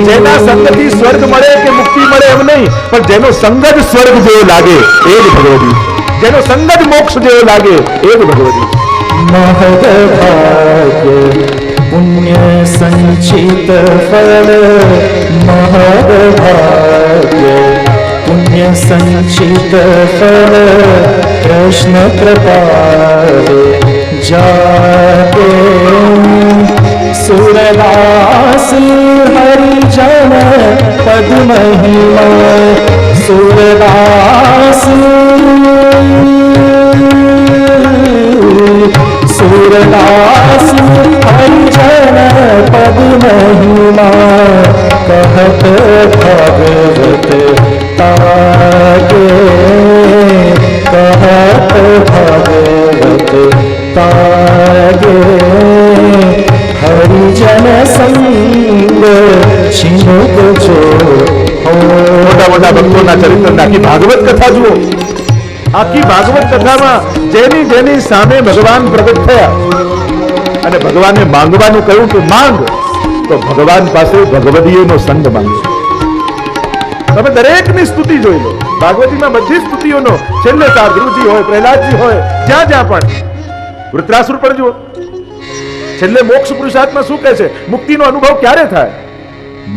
જેના સંગથી સ્વર્ગ મળે કે મુક્તિ મળે એમ નહીં, પણ જેનો સંગ જ સ્વર્ગ જેવો લાગે એ જ ભગવતી, જેનો સંગ જ મોક્ષ જેવો લાગે એ જ ભગવતી. महद भाग्य पुण्य संचित फल, महद भाग्य पुण्य संचित फल, कृष्ण कृपाले जाके सुरदास हरिजन पद महिमा, सुरदास सूरदास हरिजन पद महिमा, कहत भागवत तागे, कहत भागवत तागे, हरिजन संग छिनुक जो મોટા મોટા ભક્તોના ચરિત્રના આખી ભાગવત કથા જુઓ. આખી ભાગવત કથામાં જેની જેની સામે ભગવાન પ્રગટ થયા અને ભગવાને માંગવાનું કહ્યું કે માંગ, તો ભગવાન પાસે ભગવદીયનો સંગ માંગ્યો. તમે દરેકની સ્તુતિ જોઈ લો. ભાગવતીમાં બધી સ્તુતિઓનો છેલ્લે સાર ધ્રુવજી હોય, પ્રહલાદજી હોય, જ્યાં જ્યાં પણ વૃત્રાસુર પણ જુઓ. છેલ્લે મોક્ષ પુરુષાર્થમાં શું કહે છે? મુક્તિનો અનુભવ ક્યારે થાય?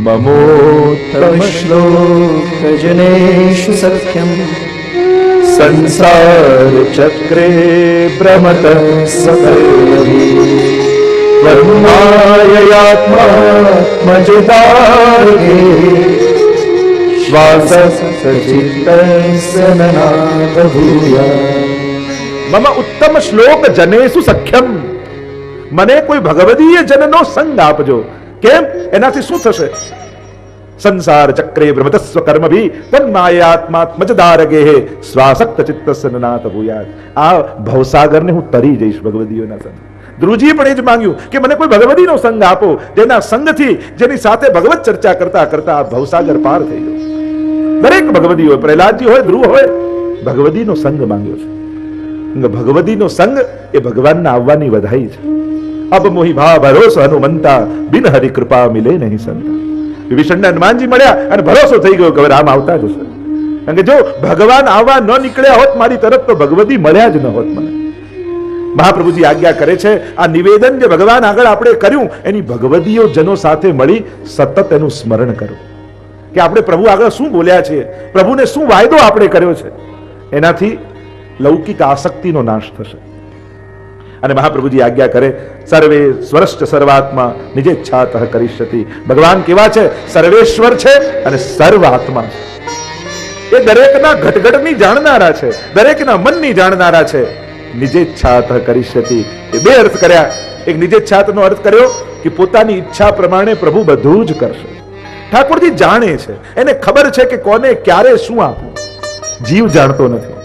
ममोत्तम श्लोक जनेषु सख्यम, संसार चक्रे भ्रमत सकलभिः, ब्रह्माययात्मात्मजदार्गे, श्वासश्चित्तस्य ननाद भूयात्. मम उत्तम श्लोक जनेषु सख्यम, મને કોઈ ભગવદીય જનનો સંગ આપજો. કેમ? એનાથી શું થશે? સંસાર ચક્રે ભ્રમતસ્વ કર્મભી તન્માયાત્માત્મજદારગે સ્વાસક્ત ચિત્તસ્ય નનાત ભૂયાત. આ ભવસાગરને હું તરી જઈશ ભગવદીઓના સંગ. ધ્રુવજીએ પણ એ જ માંગ્યું કે મને કોઈ ભગવદીનો સંગ આપો, જેના સંગથી, જેની સાથે ભગવત ચર્ચા કરતા કરતા આ ભવસાગર પાર થઈ ગયો. દરેક ભગવદી હોય, પ્રહલાદજી હોય, ધ્રુવ હોય, ભગવદીનો સંગ માંગ્યો છે. ભગવદીનો સંગ એ ભગવાનના આવવાની વધાઈ છે. અબ મોહી ભા ભરોસો હનુમંતા, બિન હરિ કૃપા મિલે નહીં સંતા. વિભીષણને હનુમાનજી મળ્યા અને ભરોસો થઈ ગયો કે રામ આવતા જ હશે. કારણ કે જો ભગવાન આવવા ન નીકળ્યા હોત મારી તરફ તો ભગવદી મળ્યા જ ન હોત મને. મહાપ્રભુજી આજ્ઞા કરે છે, આ નિવેદન જે ભગવાન આગળ આપણે કર્યું એની ભગવદીઓ જનો સાથે મળી સતત એનું સ્મરણ કરો કે આપણે પ્રભુ આગળ શું બોલ્યા છીએ, પ્રભુને શું વાયદો આપણે કર્યો છે. એનાથી લૌકિક આસક્તિનો નાશ થશે. અને મહાપ્રભુજી આજ્ઞા કરે, સર્વે સ્વરશ્ચ સર્વાત્મા નિજેચ્છાતઃ કરિષ્યતિ. ભગવાન કેવા છે? સર્વેશ્વર છે અને સર્વાત્મા છે. એ દરેકના ઘટઘટની જાણનારા છે, દરેકના મનની જાણનારા છે. નિજેચ્છાતઃ કરિષ્યતિ એ બે અર્થ કર્યા. એક નિજેચ્છાતનો અર્થ કર્યો કે પોતાની ઈચ્છા પ્રમાણે પ્રભુ બધું જ કરશે. ઠાકોરજી જાણે છે, એને ખબર છે કે કોને ક્યારે શું આપવું. જીવ જાણતો નથી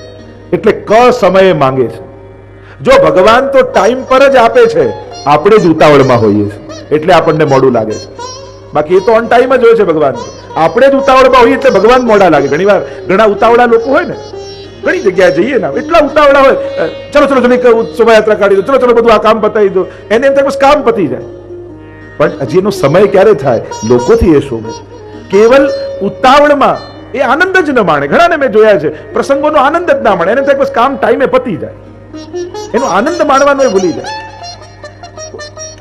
એટલે ક સમયે માંગે છે. જો ભગવાન તો ટાઈમ પર જ આપે છે, આપણે જ ઉતાવળમાં હોઈએ છીએ એટલે આપણને મોડું લાગે છે. બાકી એ તો ઓન ટાઈમ જ હોય છે ભગવાન. આપણે જ ઉતાવળમાં હોઈએ એટલે ભગવાન મોડા લાગે. ઘણીવાર ઘણા ઉતાવળા લોકો હોય ને, ઘણી જગ્યાએ જઈએ ને, એટલા ઉતાવળા હોય, ચલો ચલો જલ્દી શોભાયાત્રા કાઢી દો, ચલો ચલો બધું આ કામ પતાવી દો, એને એમ થાય બસ કામ પતી જાય. પણ હજી એનો સમય ક્યારે થાય? લોકોથી એ શોભે. કેવલ ઉતાવળમાં એ આનંદ જ ન માણે. ઘણાને મેં જોયા છે, પ્રસંગોનો આનંદ જ ના માણે. એને થાય બસ કામ ટાઈમે પતી જાય, એનો આનંદ માણવાનો એ ભૂલી જાય.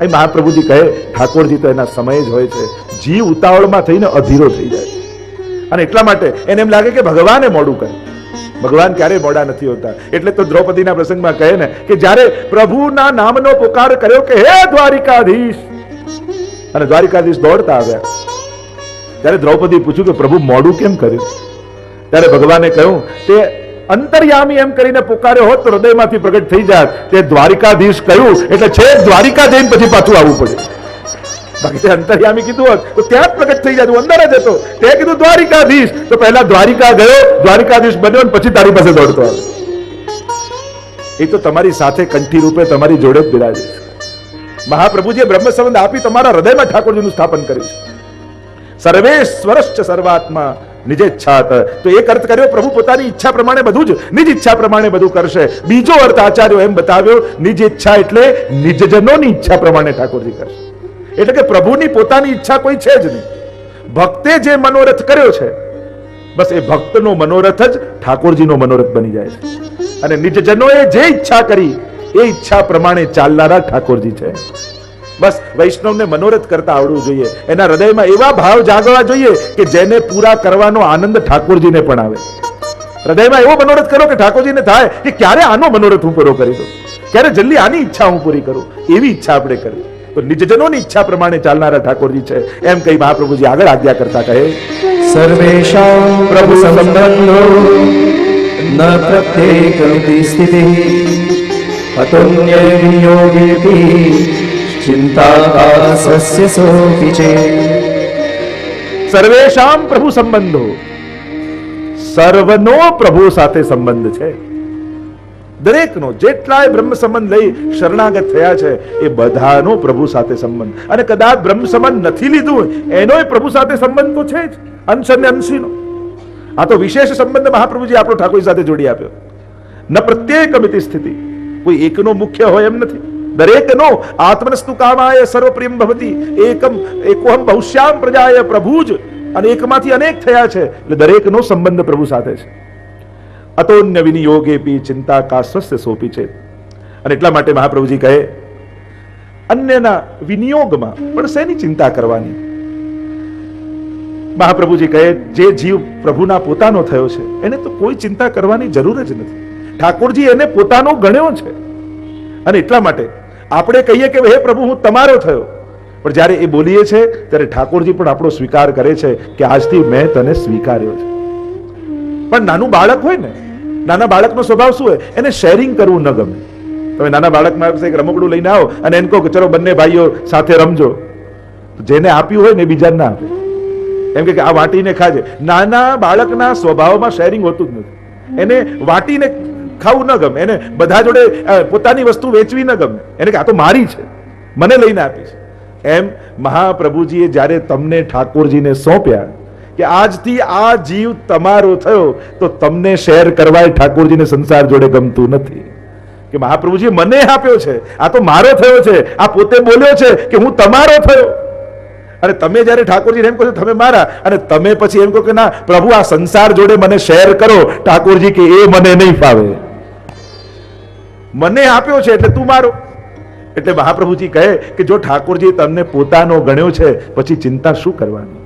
એ મહાપ્રભુજી કહે, ઠાકોરજી તો એના સમય જ હોય છે. જીવ ઉતાવળમાં થઈને અધીરો થઈ જાય અને એટલા માટે એને એમ લાગે કે ભગવાને મોડું કરે. ભગવાન ક્યારે મોડા નથી હોતા. એટલે તો દ્રૌપદીના પ્રસંગમાં કહે ને કે જ્યારે પ્રભુના નામનો પુકાર કર્યો કે હે દ્વારિકાધીશ, અને દ્વારિકાધીશ દોડતા આવ્યા, ત્યારે દ્રૌપદી પૂછ્યું કે પ્રભુ મોડું કેમ કર્યું? ત્યારે ભગવાને કહ્યું તે અંતર્યામી એમ કરીને પુકાર્યો હોત તો હૃદયમાંથી પ્રગટ થઈ જાત. તે દ્વારિકાધીશ કહ્યું એટલે છે દ્વારિકા જઈને પછી પાછું આવવું પડે. બાકી તે અંતર્યામી કીધું હોત તો ત્યાં જ પ્રગટ થઈ જાય, અંદર જ હતો. તે કીધું દ્વારિકાધીશ તો પહેલા દ્વારિકા ગયો, દ્વારિકાધીશ બન્યો, પછી તારી પાસે દોડતો આવે. એ તો તમારી સાથે કંઠી રૂપે તમારી જોડે જ બિરાજે છે. મહાપ્રભુજીએ બ્રહ્મ સંબંધ આપી તમારા હૃદયમાં ઠાકોરજીનું સ્થાપન કર્યું છે. સર્વેશ્વરશ્ચ સર્વાત્મા નિજેચ્છાત. તો એક અર્થ કર્યો પ્રભુ પોતાની ઈચ્છા પ્રમાણે બધું જ, નિજ ઈચ્છા પ્રમાણે બધું કરશે. બીજો અર્થ આચાર્યો એમ બતાવ્યો, નિજ ઈચ્છા એટલે નિજજનોની ઈચ્છા પ્રમાણે ઠાકોરજી કરશે. એટલે કે પ્રભુની પોતાની ઈચ્છા કોઈ છે જ નહીં. ભક્તે જે મનોરથ કર્યો છે, બસ એ ભક્તનો મનોરથ જ ઠાકોરજીનો મનોરથ બની જાય છે. અને નિજજનોએ જે ઈચ્છા કરી એ ઈચ્છા પ્રમાણે ચાલનારા ઠાકોરજી છે. બસ વૈષ્ણવને મનોરથ કરતા આવડવું જોઈએ. એના હૃદયમાં એવા ભાવ જાગવા જોઈએ કે જેને પૂરા કરવાનો આનંદ ઠાકોરજીને પણ આવે. હૃદયમાં એવો મનોરથ કરો કે ઠાકોરજીને થાય કે ક્યારે આનો મનોરથ હું પૂરો કરી દઉં, ક્યારે જલ્દી આની ઈચ્છા હું પૂરી કરું. એવી ઈચ્છા આપણે કરવી. તો નિજજનોની ઈચ્છા પ્રમાણે ચાલનારા ઠાકોરજી છે એમ કહી મહાપ્રભુજી આગળ આજ્ઞા કરતા કહે, સર્વેષાં પ્રભુ સંબંધો ન પ્રત્યેકમિતિ સ્થિતિઃ અતોન્ય વિનિયોગેપી ચિંતા કાસસ્ય સોપી ચેત. સર્વેષાં પ્રભુ સંબંધો, સર્વનો પ્રભુ સાથે સંબંધ છે. દરેકનો, જેટલાય બ્રહ્મ સંબંધ લઈ શરણાગત થયા છે એ બધાનો પ્રભુ સાથે સંબંધ. અને કદાચ બ્રહ્મ સંબંધ નથી લીધું એનોય પ્રભુ સાથે સંબંધ તો છે જ, અંશ અને અંશીનો. આ તો વિશેષ સંબંધ મહાપ્રભુજી આપણો ઠાકોરજી સાથે જોડી આપ્યો. ન પ્રત્યેકમિતિ સ્થિતિ, કોઈ એકનો મુખ્ય હોય એમ નથી. દરેકનો આત્મનસ્તુ કામાય સર્વપ્રિયમ ભવતી એકમ એકોહમ બહુશ્યામ પ્રજાય પ્રભુજ. અને એકમાંથી અનેક થયા છે એટલે દરેકનો સંબંધ પ્રભુ સાથે છે. અતોન્ય વિનિયોગેપી ચિંતા કાસ્વસ્ય સોપી છે. અને એટલા માટે મહાપ્રભુજી કહે, અન્યના વિનિયોગમાં પણ શેની ચિંતા કરવાની. મહાપ્રભુજી કહે, જે જીવ પ્રભુના પોતાનો થયો છે એને તો કોઈ ચિંતા કરવાની જરૂર જ નથી. ઠાકોરજી એને પોતાનો ગણ્યો છે. અને એટલા માટે આપણે કહીએ કે હે પ્રભુ હું તમારો થયો, પણ જ્યારે એ બોલીએ છે ત્યારે ઠાકોરજી પણ આપણો સ્વીકાર કરે છે કે આજથી મેં તને સ્વીકાર્યો છે. પણ નાનું બાળક હોય ને, નાના બાળકનો સ્વભાવ શું હોય, એને શેરિંગ કરવું ન ગમે. તમે નાના બાળકમાં એક રમકડું લઈને આવો અને એને કહો કે ચલો બંને ભાઈઓ સાથે રમજો, જેને આપ્યું હોય ને બીજાને ના આપે. એમ કે આ વાટીને ખાજે. નાના બાળકના સ્વભાવમાં શેરિંગ હોતું જ નથી. એને વાટીને ખાવું ન ગમે, એને બધા જોડે પોતાની વસ્તુ વેચવી ન ગમે. એને કે આ તો મારી છે, મને લઈને આપી છે. એમ મહાપ્રભુજીએ જ્યારે તમને ઠાકોરજીને સોંપ્યા કે આજથી આ જીવ તમારો થયો, તો તમને શેર કરવા ઠાકોરજીને સંસાર જોડે ગમતું નથી. કે મહાપ્રભુજીએ મને આપ્યો છે, આ તો મારો થયો છે, આ પોતે બોલ્યો છે કે હું તમારો થયો. અને તમે જ્યારે ઠાકોરજીને એમ કહો છો તમે મારા, અને તમે પછી એમ કહો કે ના પ્રભુ આ સંસાર જોડે મને શેર કરો, ઠાકોરજી કે એ મને નહીં ફાવે, મને આપ્યો છે એટલે તું મારો. એટલે મહાપ્રભુજી કહે કે જો ઠાકોરજી તમને પોતાનો ગણ્યો છે પછી ચિંતા શું કરવાની.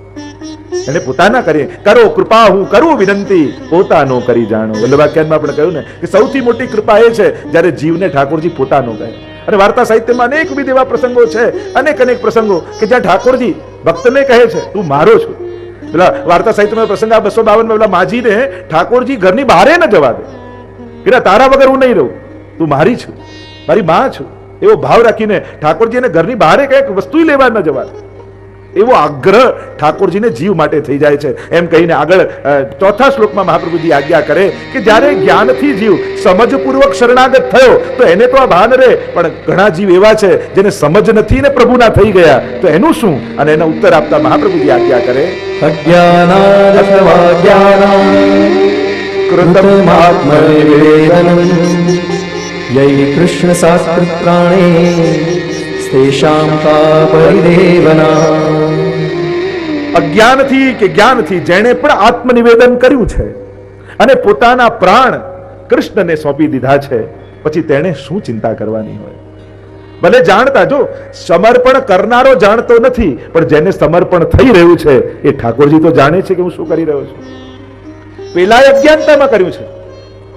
એને પોતાના કરીએ કરો કૃપા હું કરું વિનંતી, પોતાનો કરી જાણો. વલ્લભાખ્યાનમાં આપણે કહ્યું ને કે સૌથી મોટી કૃપા એ છે જ્યારે જીવને ઠાકોરજી પોતાનો કહે. અને વાર્તા સાહિત્યમાં અનેકવિધ એવા પ્રસંગો છે, અનેક પ્રસંગો કે જ્યાં ઠાકોરજી ભક્તને કહે છે તું મારો છો. પેલા વાર્તા સાહિત્યમાં પ્રસંગ આ 252 પેલા માજીને ઠાકોરજી ઘરની બહાર ન જવા દે કે તારા વગર હું નહીં રહું, તું મારી છું, મારી માં છું. એવો ભાવ રાખીને ઠાકોરજીને ઘરની બહાર કઈક વસ્તુ લેવા ન જવા દે. એવો આગ્રહ ઠાકોરજીને જીવ માટે થઈ જાય છે. એમ કહીને આગળ ચોથા શ્લોકમાં મહાપ્રભુજી આજ્ઞા કરે કે જ્યારે જ્ઞાનથી જીવ સમજપૂર્વક શરણાગત થયો તો એને તો આ ભાન રહે, પણ ઘણા જીવ એવા છે જેને સમજ નથી ને પ્રભુના થઈ ગયા, તો એનું શું. અને એનો ઉત્તર આપતા મહાપ્રભુજી આજ્ઞા કરે, કૃતમાત્મનિવેદનમ યૈ કૃષ્ણ શાસ્ત્ર પ્રાણે તેષાં કા પરિદેવના. અજ્ઞાનથી કે જ્ઞાનથી જેણે પણ આત્મનિવેદન કર્યું છે અને પોતાના પ્રાણ કૃષ્ણને સોંપી દીધા છે, પછી તેણે શું ચિંતા કરવાની હોય. ભલે જાણતા, જો સમર્પણ કરનારો જાણતો નથી, પણ જેને સમર્પણ થઈ રહ્યું છે એ ઠાકોરજી તો જાણે છે કે હું શું કરી રહ્યો છું. પેલા અજ્ઞાનતામાં કર્યું છે,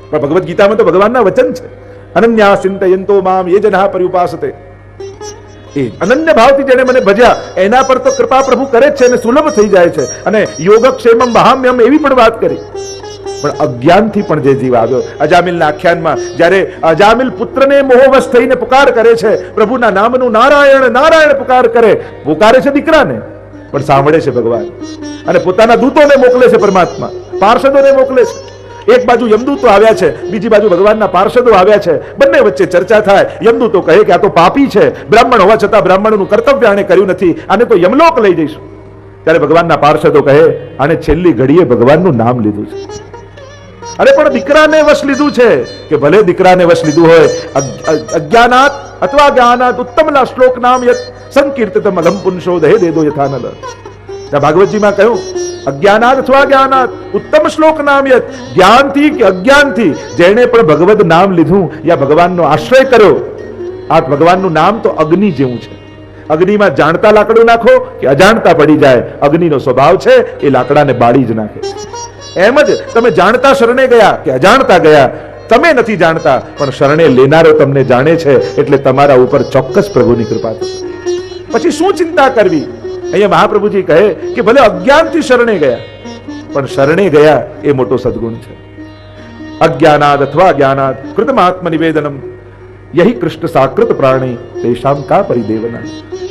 પણ ભગવદ્ ગીતામાં તો ભગવાનના વચન છે, અનન્યા ચિંતયંતો મામ યે જનાઃ પર્યુપાસતે. એ અનન્ય ભાવથી જેને મને ભજ્યા એના પર તો કૃપા પ્રભુ કરે જ છે અને સુલભ થઈ જાય છે. અને યોગક્ષેમમ વહામ્યમ એવી પણ વાત કરી. પણ અજ્ઞાનથી પણ જે જીવ આવ્યો, અજામિલના આખ્યાનમાં જ્યારે અજામિલ પુત્રને મોહવશ થઈને પુકાર કરે છે, પ્રભુના નામનું નારાયણ નારાયણ પુકાર કરે, પુકારે છે દીકરાને પણ સાંભળે છે ભગવાન. અને પોતાના દૂતોને મોકલે છે પરમાત્મા, પાર્ષદોને મોકલે છે. એક બાજુ યમદૂતો આવ્યા છે, બીજી બાજુ ભગવાનના પાર્ષદો આવ્યા છે. બંને વચ્ચે ચર્ચા થાય. યમદૂતો કહે કે આ તો પાપી છે, બ્રાહ્મણ હોવા છતાં બ્રાહ્મણનું કર્તવ્ય આણે કર્યું નથી, આને તો યમલોક લઈ જઈશું. ત્યારે ભગવાનના પાર્ષદો કહે આને છેલ્લી ઘડીએ ભગવાનનું નામ લીધું છે. અરે પણ દીકરાને વશ લીધું છે. કે ભલે દીકરાને વશ લીધું હોય, અજ્ઞાનાત અથવા જ્ઞાનાત ઉત્તમલા શ્લોક નામ યત સંકીર્તિતમ અલમ પુંસો દહે દેદો યથાનલ. ત્યાં ભાગવતજીમાં કહ્યું અજ્ઞાનાદ અથવા જ્ઞાનાદ ઉત્તમ શ્લોક નામ યત, જ્ઞાનથી કે અજ્ઞાનથી જેણે પણ ભગવદ નામ લીધું યા ભગવાનનો આશ્રય કર્યો, આ ભગવાનનું નામ તો અગ્નિ જેવું છે. અગ્નિમાં જાણતા લાકડું નાખો કે અજાણતા પડી જાય, અગ્નિનો સ્વભાવ છે એ લાકડાને બાળી જ નાખે. એમ જ તમે જાણતા શરણે ગયા કે અજાણતા ગયા, તમે નથી જાણતા પણ શરણે લેનારો તમને જાણે છે, એટલે તમારા ઉપર ચોક્કસ પ્રભુની કૃપા થશે. પછી શું ચિંતા કરવી? અહીંયા મહાપ્રભુજી કહે કે ભલે અજ્ઞાનથી શરણે ગયા, પણ શરણે ગયા એ મોટો સદગુણ છે. અજ્ઞાનાદ અથવા જ્ઞાનાદ કૃતમાત્મ નિવેદનમ યહી કૃષ્ણ સાકૃત પ્રાણી તેષામ કા પરિદેવના.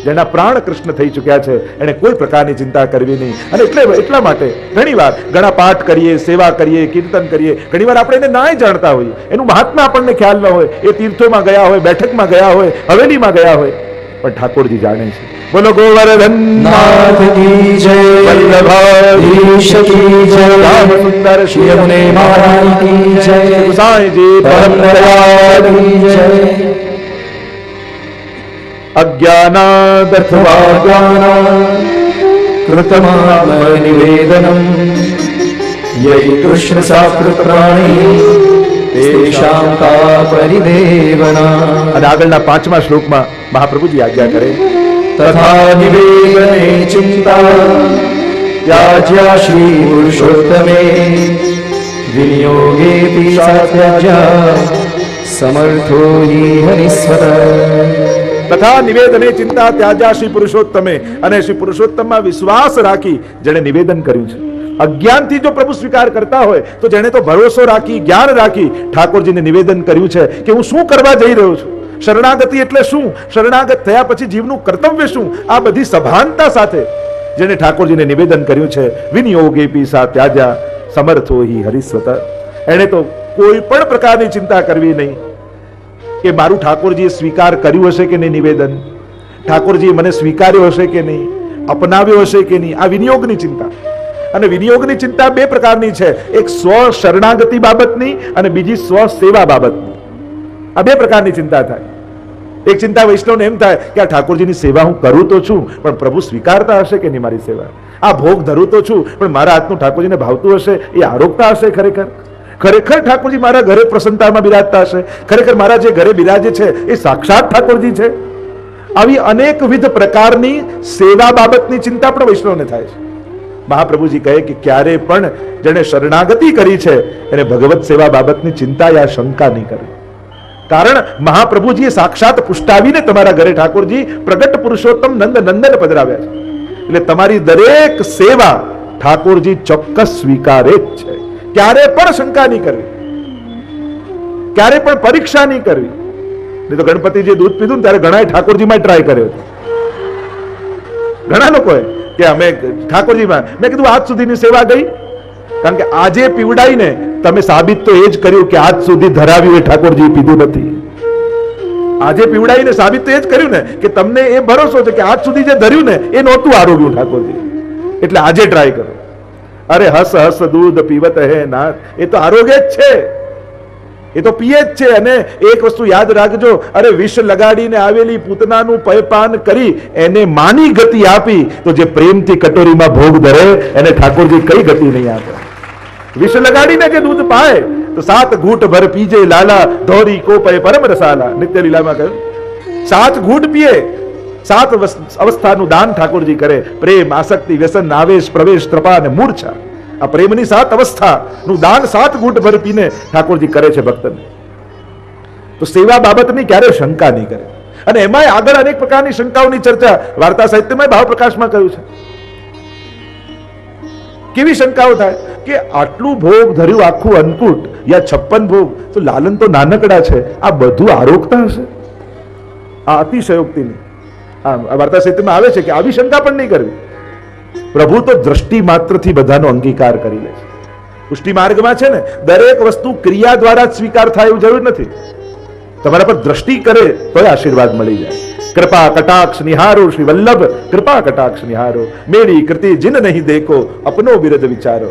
જેના પ્રાણ કૃષ્ણ થઈ ચુક્યા છે એને કોઈ પ્રકારની ચિંતા કરવી નહીં. અને એટલા માટે ઘણીવાર ઘણા પાઠ કરીએ, સેવા કરીએ, કીર્તન કરીએ, ઘણીવાર આપણે એને ના જાણતા હોઈએ, એનું મહાત્મા આપણને ખ્યાલ ન હોય, એ તીર્થોમાં ગયા હોય, બેઠકમાં ગયા હોય, હવેલીમાં ગયા હોય, પણ ઠાકોરજી જાણે છે. બોલો ગોવર્ધન નાથ કી જય, વલ્લભાધીશ કી જય, રામ સુંદર શ્રી યમુને મહારાજ કી જય, સાંઈજી પરમ દયાળ કી જય. અજ્ઞાનાદ અથવા જ્ઞાનાદ કૃતમાત્મ નિવેદનમ યૈ કૃષ્ણ સાકૃત પ્રાણી તેષાં કા પરિદેવના. અને આગળના 5મા શ્લોકમાં મહાપ્રભુજી આજ્ઞા કરે તથા નિવેદને ચિંતા ત્યાજ્યા શ્રી પુરુષોત્તમે વિનિયોગેપી સાત્યજ્યા સમર્થો હિ હરિસ્વર. તથા નિવેદને ચિંતા ત્યાજા શ્રી પુરુષોત્તમે, અને શ્રી પુરુષોત્તમમાં વિશ્વાસ રાખી જેણે નિવેદન કર્યું છે. અજ્ઞાનથી જો પ્રભુ સ્વીકાર કરતા હોય તો જેણે તો ભરોસો રાખી, જ્ઞાન રાખી ઠાકોરજીને નિવેદન કર્યું છે કે હું શું કરવા જઈ રહ્યો છું, શરણાગતિ એટલે શું, શરણાગત થયા પછી જીવનું કર્તવ્ય શું, આ બધી સભાનતા સાથે જેને ઠાકોરજીને નિવેદન કર્યું છે. વિનિયોગેપી સા ત્યાજા સમર્થો હિ હરિસ્વત. એણે તો કોઈ પણ પ્રકારની ચિંતા કરવી નહીં કે મારું ઠાકોરજીએ સ્વીકાર કર્યું હશે કે નહીં નિવેદન, ઠાકોરજીએ મને સ્વીકાર્યો હશે કે નહીં, અપનાવ્યો હશે કે નહીં. આ વિનિયોગની ચિંતા. અને વિનિયોગની ચિંતા 2 પ્રકારની છે, એક સ્વ શરણાગતિ બાબતની અને બીજી સ્વ સેવા બાબતની. આ 2 પ્રકારની ચિંતા થાય. એક ચિંતા વૈષ્ણવને એમ થાય કે આ ઠાકોરજીની સેવા હું કરું તો છું, પણ પ્રભુ સ્વીકારતા હશે કે નહીં મારી સેવા. આ ભોગ ધરું તો છું, પણ મારા હાથનું ઠાકોરજીને ભાવતું હશે, એ આરોગતા હશે ખરેખર. ખરેખર ઠાકોરજી મારા ઘરે પ્રસન્નતામાં બિરાજતા હશે, ખરેખર મારા જે ઘરે બિરાજે છે એ સાક્ષાત ઠાકોરજી છે. આવી અનેકવિધ પ્રકારની સેવા બાબતની ચિંતા પણ વૈષ્ણવને થાય છે. મહાપ્રભુજી કહે કે ક્યારે પણ જેણે શરણાગતિ કરી છે એને ભગવત સેવા બાબતની ચિંતા યા શંકા નહીં કરવી. કારણ મહાપ્રભુજીએ સાક્ષાત પુષ્ટાવીને તમારા ઘરે ઠાકોરજી પ્રગટ પુરુષોત્તમ નંદ નંદન પધરાવ્યા છે. એટલે તમારી દરેક સેવા ઠાકોરજી ચોક્કસ સ્વીકારે જ છે. ક્યારે પણ શંકા નહીં કરવી, ક્યારે પણ પરીક્ષા નહીં કરવી. નહીં તો ગણપતિજીએ દૂધ પીધું ને ત્યારે ઘણાએ ઠાકોરજીમાં ટ્રાય કર્યો. ઘણા લોકોએ કે અમે ઠાકોરજીમાં, મેં કીધું આજ સુધીની સેવા ગઈ, કારણ કે આજે પીવડાઈને તમે સાબિત તો એ જ કર્યું કે આજ સુધી ધરાવ્યું એ ઠાકોરજી પીધું નથી. આજે પીવડાઈને સાબિત તો એ જ કર્યું ને કે તમને એ ભરોસો છે કે આજ સુધી જે ધર્યું ને એ નહોતું આરોગ્યું ઠાકોરજી, એટલે આજે ટ્રાય કરો. અરે હસ હસ દૂધ પીવત હે નાથ, એ તો આરોગ્ય જ છે, એ તો પીએ જ છે. અને એક વસ્તુ યાદ રાખજો, અરે વિષ લગાડીને આવેલી પૂતનાનું પયપાન કરી એને માની ગતિ આપી, તો જે પ્રેમથી કટોરીમાં ભોગ ધરે એને ઠાકોરજી કઈ ગતિ નહીં આપે. વિષ લગાડીને જે દૂધ પાય તો 7 ઘૂંટ ભર પીજે લાલા, ધોરી કોપય પરમ રસાલા. નિત્ય લીલામાં કહ્યું 7 ઘૂંટ પીએ, 7 અવસ્થાનું દાન ઠાકોરજી કરે. પ્રેમ, આસક્તિ, વ્યસન, આવેશ, પ્રવેશ, ત્રપા અને મૂર્છા. આ પ્રેમની 7 અવસ્થાનું દાન 7 ઘૂંટ ભર પીને ઠાકોરજી કરે છે ભક્તને. તો સેવા બાબતની ક્યારે શંકા નહીં કરે. અને એમાંય આગળ અનેક પ્રકારની શંકાઓની ચર્ચા વાર્તા સાહિત્યમાં ભાવ પ્રકાશમાં કહ્યું છે. કેવી શંકાઓ થાય કે આટલું ભોગ ધર્યું આખું અન્નકૂટ યા 56 ભોગ, તો લાલન તો નાનકડા છે, આ બધું આરોગતા હશે. આ અતિશયોક્તિની વાર્તા સાહિત્યમાં આવે છે કે આવી શંકા પણ નહીં કરવી. પ્રભુ તો દ્રષ્ટિ માત્રથી બધાનો અંગીકાર કરી લે છે. પુષ્ટિ માર્ગમાં છે ને, દરેક વસ્તુ ક્રિયા દ્વારા જ સ્વીકાર થાય એવું જરૂર નથી. તમારા પર દ્રષ્ટિ કરે તો આશીર્વાદ મળી જાય. કૃપા કટાક્ષ નિહારો શ્રી વલ્લભ, કૃપા કટાક્ષ નિહારો, મેરી કૃતિ જિન નહીં દેખો, અપનો બિરદ વિચારો.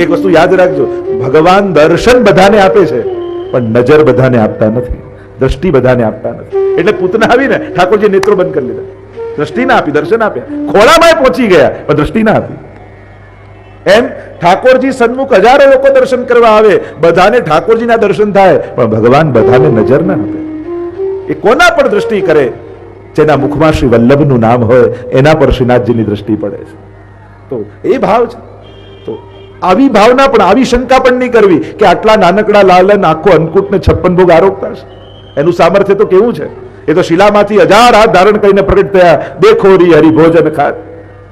એક વસ્તુ યાદ રાખજો, ભગવાન દર્શન બધાને આપે છે, પણ નજર બધાને આપતા નથી, દ્રષ્ટિ બધાને આપતા નથી. એટલે પૂતના આવીને ઠાકોરજી નેત્રો બંધ કરી લીધા. દ્રષ્ટિ ના આપી, દર્શન આપ્યા, ખોળામાં પહોંચી ગયા પણ દ્રષ્ટિ ના આપી. એમ ઠાકોરજી સન્મુખ હજારો લોકો દર્શન કરવા આવે, બધાને ઠાકોરજીના દર્શન થાય પણ ભગવાન બધાને નજર ના આપે. એ કોના પર દ્રષ્ટિ કરે? જેના મુખમાં શ્રી વલ્લભનું નામ હોય એના પર શ્રીનાથજીની દ્રષ્ટિ પડે છે. તો એ ભાવ છે. તો આવી ભાવના પણ, આવી શંકા પણ નહીં કરવી કે આટલા નાનકડા લાલન આખો અન્નકૂટ ને 56 ભોગ આરોગતા છે. એનું સામર્થ્ય તો કેવું છે! એ તો શિલામાંથી 1000 હાથ ધારણ કરીને પ્રગટ થયા. દેખો રી હરિભોજન ખાત,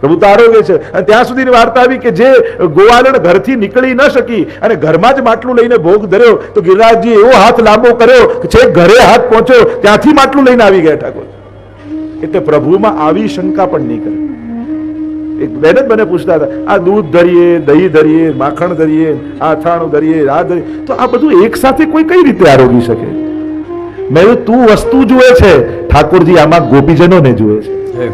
પ્રભુ તો આરોગે છે. અને ત્યાં સુધીની વાર્તા આવી કે જે ગોવાલણ ઘરથી નીકળી ન શકી અને ઘરમાં જ માટલું લઈને ભોગ ધર્યો તો ગિરિરાજજી એવો હાથ લાંબો કર્યો કે છેક ઘરે હાથ પહોંચ્યો, ત્યાંથી માટલું લઈને આવી ગયા ઠાકોર. એટલે પ્રભુમાં આવી શંકા પણ નહીં કરે. એક બેન જ મને પૂછતા હતા, આ દૂધ ધરીએ, દહીં ધરીએ, માખણ ધરીએ, આ અથાણું ધરીએ, આ ધરીએ, તો આ બધું એક સાથે કોઈ કઈ રીતે આરોગી શકે? મેં તું વસ્તુ જુએ છે, ઠાકોરજી આમાં ગોપીજનોને જુએ છે.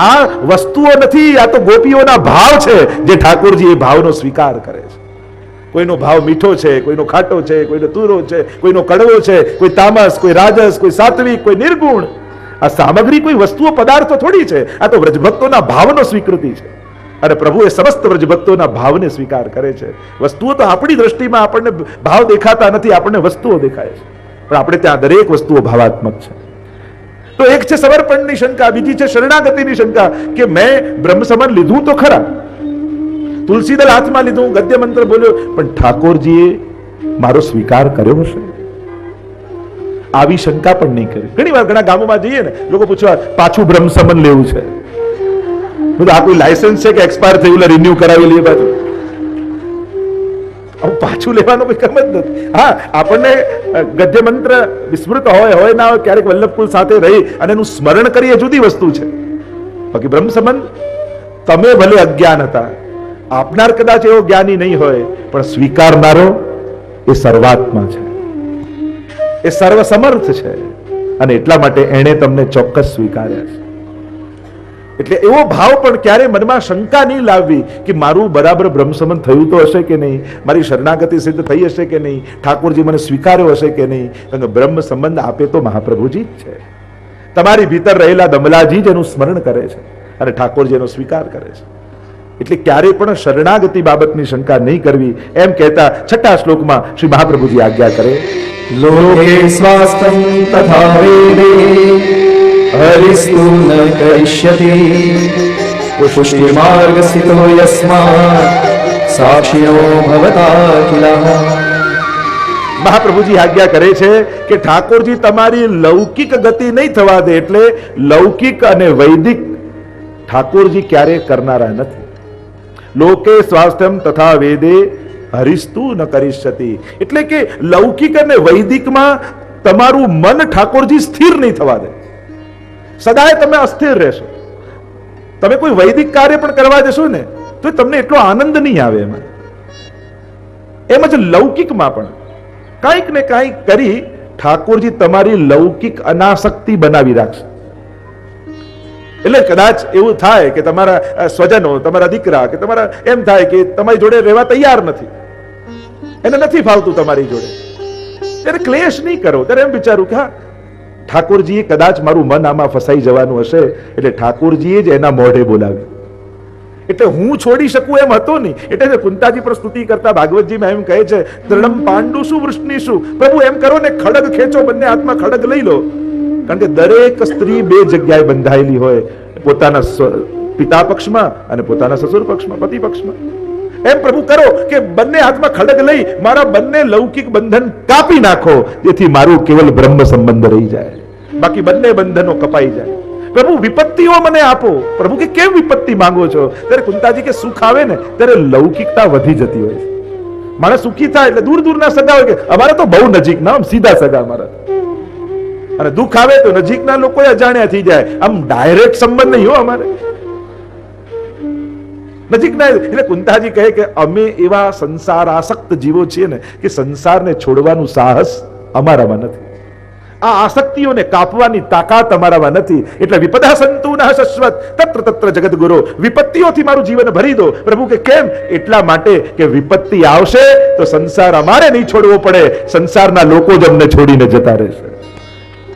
આ વસ્તુઓ નથી, આ તો ગોપીઓના ભાવ છે જે ઠાકોરજી એ ભાવનો સ્વીકાર કરે છે. કોઈનો ભાવ મીઠો છે, કોઈનો ખાટો છે, કોઈનો તુરો છે, કોઈનો કડવો છે, કોઈ તામસ, કોઈ રાજસ, કોઈ સાત્વિક, કોઈ નિર્ગુણ. આ સામગ્રી કોઈ વસ્તુઓ પદાર્થો થોડી છે, આ તો વ્રજભક્તોના ભાવનો સ્વીકૃતિ છે. અને પ્રભુ એ સમસ્ત વ્રજભક્તોના ભાવને સ્વીકાર કરે છે. વસ્તુઓ તો આપણી દ્રષ્ટિમાં આપણને ભાવ દેખાતા નથી, આપણને વસ્તુઓ દેખાય છે, પણ આપણે ત્યાં દરેક વસ્તુઓ ભાવાત્મક છે. તો એક છે સમર્પણની શંકા, બીજી છે શરણાગતિની શંકા કે મેં બ્રહ્મ સમન લીધું તો ખરા, તુલસીદલ હાથમાં લીધું, ગદ્ય મંત્ર બોલ્યો, પણ ઠાકોરજીએ મારો સ્વીકાર કર્યો હશે? આવી શંકા પણ નહીં કરી. ઘણી વાર ઘણા ગામોમાં જઈએ ને, લોકો પૂછવા પાછું બ્રહ્મ સમન લેવું છે. આ કોઈ લાયસન્સ છે કે એક્સપાયર થયું રિન્યુ કરાવી લઈએ પાછું? પાછું લેવાનો કોઈ કામ જ નથી. હા, આપણને ગદ્ય મંત્ર વિસ્મૃત હોય ના હોય, ક્યારેક વલ્લભકુલ સાથે રહી અને એનું સ્મરણ કરીએ જુદી વસ્તુ છે. બાકી બ્રહ્મ સંબંધ તમે ભલે અજ્ઞાન હતા, આપનાર કદાચ એવો જ્ઞાની નહીં હોય, પણ સ્વીકારનારો એ સર્વાત્મા છે, એ સર્વસમર્થ છે, અને એટલા માટે એણે તમને ચોક્કસ સ્વીકાર્યા છે. એટલે એવો ભાવ પણ ક્યારે મનમાં શંકા નહીં લાવવી કે મારું બરાબર બ્રહ્મ સંબંધ થયું તો હશે કે નહીં, મારી શરણાગતિ સિદ્ધ થઈ હશે કે નહીં, ઠાકોરજી મને સ્વીકાર્યો હશે કે નહીં. કારણ કે બ્રહ્મ સંબંધ આપે તો મહાપ્રભુજી જ છે. તમારી ભીતર રહેલા દમલાજી જ એનું સ્મરણ કરે છે અને ઠાકોરજી એનો સ્વીકાર કરે છે. એટલે ક્યારે પણ શરણાગતિ બાબતની શંકા નહીં કરવી. એમ કહેતા 6ઠા શ્લોકમાં શ્રી મહાપ્રભુજી આજ્ઞા કરે, લોકે સ્વાસ્તં તથા વેદે હરિસ્તુ ન કરિષ્યતિ પુષ્ટિ માર્ગ સ્થિતો યસ્માत् સાક્ષિણો ભવતા કિલઃ. મહાપ્રભુજી આજ્ઞા કરે છે કે ઠાકોરજી તમારી લૌકિક ગતિ નહીં થવા દે. એટલે લૌકિક અને વૈદિક ઠાકોરજી ક્યારે કરનારા નથી. લોકે સ્વાસ્થ્યમ તથા વેદે હરિસ્તુ ન કરિષ્યતિ, એટલે કે લૌકિક અને વૈદિકમાં તમારું મન ઠાકોરજી સ્થિર નહીં થવા દે. સદાય તમે અસ્થિર રહેશો. તમે કોઈ વૈદિક કાર્ય પણ કરવા જશો ને તો તમને એટલો આનંદ નહીં આવે. એમ જ લૌકિકમાં પણ કાંઈક ને કાંઈક કરી ઠાકોરજી તમારી લૌકિક અનાસક્તિ બનાવી રાખશે. એટલે કદાચ એવું થાય કે તમારા સ્વજનો, તમારા દીકરા કે તમારા એમ થાય કે તમારી જોડે રહેવા તૈયાર નથી, એને નથી ફાવતું તમારી જોડે, ત્યારે ક્લેશ નહીં કરો. ત્યારે એમ વિચારું કે હા, ઠાકોરજીએ કદાચ મારું મન આમાં ફસાઈ જવાનું હશે, એટલે ઠાકોરજીએ જ એના મોઢે બોલાવ્યું. એટલે હું છોડી શકું એમ હતો નહીં. એટલે કુંતાજી પર સ્તુતિ કરતા ભાગવતજીમાં એમ કહે છે, તૃણમ પાંડુ શું વૃષ્ણિ શું. પ્રભુ એમ કરો ને, ખડગ ખેંચો, બંને હાથમાં ખડગ લઈ લો. કારણ કે દરેક સ્ત્રી બે જગ્યાએ બંધાયેલી હોય, પોતાના પિતા પક્ષમાં અને પોતાના સસુર પક્ષમાં, પતિ પક્ષમાં. એમ પ્રભુ કરો કે બંને હાથમાં ખડગ લઈ મારા બંને લૌકિક બંધન કાપી નાખો, જેથી મારું કેવલ બ્રહ્મ સંબંધ રહી જાય, બાકી બંને બંધનો કપાઈ જાય. પ્રભુ વિપત્તિઓ મને આપો. પ્રભુ કે કેમ વિપત્તિ માંગો છો? ત્યારે કુંતાજી કે સુખ આવે ને ત્યારે લૌકિકતા વધી જતી હોય છે. માણસ સુખી થાય એટલે દૂર દૂરના સગા હોય કે અમારે તો બહુ નજીકના, આમ સીધા સગા અમારા. અને દુઃખ આવે તો નજીકના લોકો અજાણ્યા થઈ જાય. આમ ડાયરેક્ટ સંબંધ નહીં હો અમારે, નજીકના. એટલે કુંતાજી કહે કે અમે એવા સંસાર આસક્ત જીવો છીએ ને કે સંસારને છોડવાનું સાહસ અમારામાં નથી, આ આસક્તિઓને કાપવાની તાકાત અમારામાં નથી. એટલે વિપદા સંતુ ન શશ્વત તત્ર તત્ર જગદગુરો, વિપત્તિઓથી મારું જીવન ભરી દો. પ્રભુ કે કેમ? એટલા માટે કે વિપત્તિ આવશે તો સંસાર અમારે નહીં છોડવો પડે, સંસારના લોકો જ અમને છોડીને જતા રહેશે.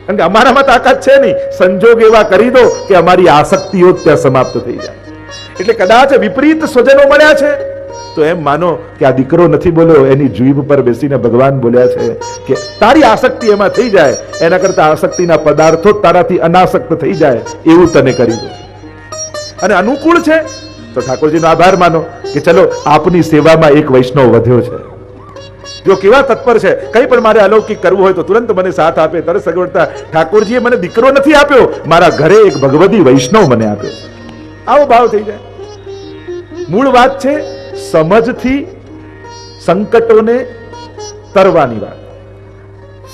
કારણ કે અમારામાં તાકાત છે નહીં, સંજોગ એવા કરી દો કે અમારી આસક્તિઓ ત્યાં સમાપ્ત થઈ જાય. એટલે કદાચ વિપરીત સ્વજનો મળ્યા છે તો એમ માનો કે આ દીકરો નથી બોલ્યો, એની જીભ પર બેસીને ભગવાન બોલ્યા છે કે તારી આસક્તિ એમાં થઈ જાય, એના કરતા આસક્તિના પદાર્થો તારાથી અનાસક્ત થઈ જાય એવું તને કરી દો. અને અનુકૂળ છે તો ઠાકોરજીનો આભાર માનો કે ચલો આપની સેવામાં એક વૈષ્ણવ વધ્યો છે. જો કેવા તત્પર છે, કંઈ પણ મારે અલૌકિક કરવું હોય તો તુરંત મને સાથ આપે. તરત સગવડતા ઠાકોરજીએ મને દીકરો નથી આપ્યો, મારા ઘરે એક ભગવદી વૈષ્ણવ મને આપ્યો. આવો ભાવ થઈ જાય. મૂળ વાત છે સમજથી સંકટોને તરવાની વાત.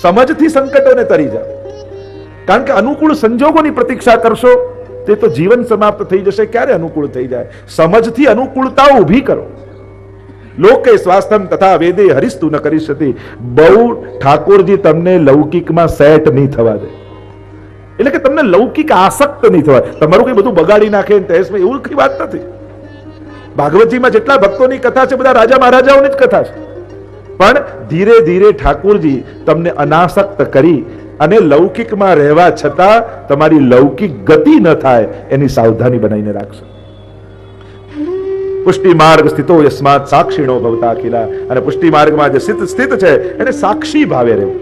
સમજથી સંકટોને તરી જાઓ. કારણ કે અનુકૂળ સંજોગોની પ્રતીક્ષા કરશો તે તો જીવન સમાપ્ત થઈ જશે. ક્યારે અનુકૂળ થઈ જાય? સમજથી અનુકૂળતાઓ ઊભી કરો. લોકે સ્વાસ્થ્યમ તથા વેદે હરિસ્તુ ન કરીશતી. બહુ ઠાકોરજી તમને લૌકિકમાં સેટ નહીં થવા દે. એટલે કે તમને લૌકિક આસક્ત નહીં થવા. તમારું કઈ બધું બગાડી નાખે એવું કઈ વાત નથી. ભાગવતજીમાં જેટલા ભક્તોની કથા છે બધા રાજા મહારાજાઓની જ કથા છે. પણ ધીરે ધીરે ઠાકોરજી તમને અનાસક્ત કરી અને લૌકિકમાં રહેવા છતાં તમારી લૌકિક ગતિ ન થાય એની સાવધાની બનાવીને રાખશે. પુષ્ટિ માર્ગ સ્થિતો યસ્માત સાક્ષીણો ભવતા અખિલા. અને પુષ્ટિ માર્ગમાં જે સ્થિત છે એને સાક્ષી ભાવે રહેવું.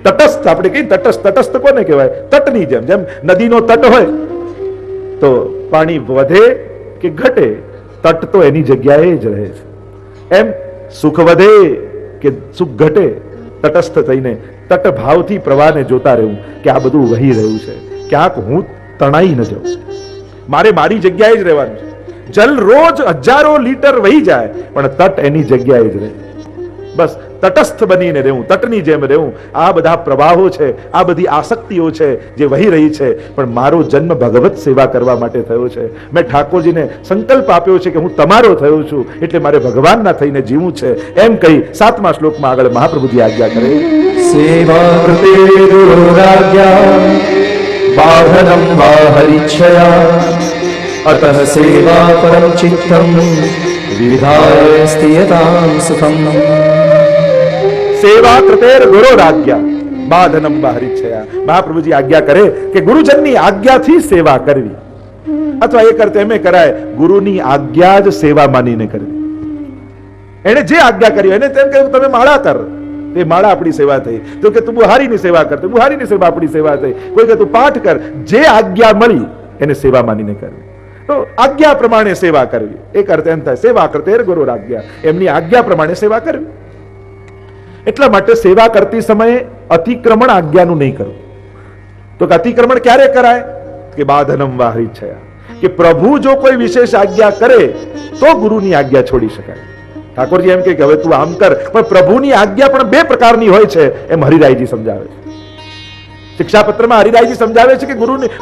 તટસ્થ આપણે કહીએ તટસ્થ કોને કહેવાય? તટની જેમ. જેમ નદીનો તટ હોય તો પાણી વધે કે ઘટે, તટ તો એની જગ્યાએ જ રહે છે. એમ સુખ વધે કે સુખ ઘટે, તટસ્થ થઈને તટ ભાવથી પ્રવાહને જોતા રહેવું કે આ બધું વહી રહ્યું છે, ક્યાંક હું તણાઈ ન જાઉં, મારે મારી જગ્યાએ જ રહેવાનું છે. જલ રોજ હજારો લીટર વહી જાય પણ તટ એની જગ્યાએ જ રહે. બસ તટસ્થ બનીને રહેવું, તટની જેમ રહેવું. આ બધા પ્રવાહો છે, આ બધી આસક્તિઓ છે જે વહી રહી છે, પણ મારો જન્મ ભગવત સેવા કરવા માટે થયો છે. મેં ઠાકોરજીને સંકલ્પ આપ્યો છે કે હું તમારો થયો છું એટલે મારે ભગવાનના થઈને જીવવું છે. એમ કહી 7મા શ્લોકમાં આગળ મહાપ્રભુજી આજ્ઞા કરે, સેવા કૃતે ગુરુરાજ્ઞા બાધનમ વા હરિચ્છયા અતઃ સેવા પરમ ચિત્તમ વિવિધાય સ્થિયતામ સુખમ. સેવા કૃતેર ગુરુ રાજ્ઞા બાધનમ બાહરિચ્છયા. મહાપ્રભુજી આજ્ઞા કરે કે ગુરુજનની આજ્ઞાથી સેવા કરવી, અથવા એ કરતે એમ કરાય ગુરુની આજ્ઞા જ સેવા માનીને કરવી. એને જે આજ્ઞા કરી એને તેમ કહ્યું તમે માળા કર, તે માળા આપણી સેવા થઈ. તો કે તું બુહારીની સેવા કર, તો બુહારીની સેવા આપણી સેવા થઈ. કોઈ કે તું પાઠ કર, જે આજ્ઞા મળી એને સેવા માનીને કરવી. તો આજ્ઞા પ્રમાણે સેવા કરવી. એક અર્થ એમ થાય સેવા કરતેર ગુરુ આજ્ઞા, એમની આજ્ઞા પ્રમાણે સેવા કરવી. એટલા માટે સેવા કરતી સમયે અતિક્રમણ આજ્ઞાનું નહીં કરવું. તો કે અતિક્રમણ ક્યારે કરાય? કે બાધનમ વાહરિચ્છયા, કે પ્રભુ જો કોઈ વિશેષ આજ્ઞા કરે તો ગુરુની આજ્ઞા છોડી શકાય. ઠાકોરજી એમ કે હવે તું આમ કર, પણ પ્રભુની આજ્ઞા પણ બે પ્રકારની હોય છે એમ હરિરાયજી સમજાવે છે. શિક્ષાપત્રમાં હરિરાયજી સમજાવે છે કે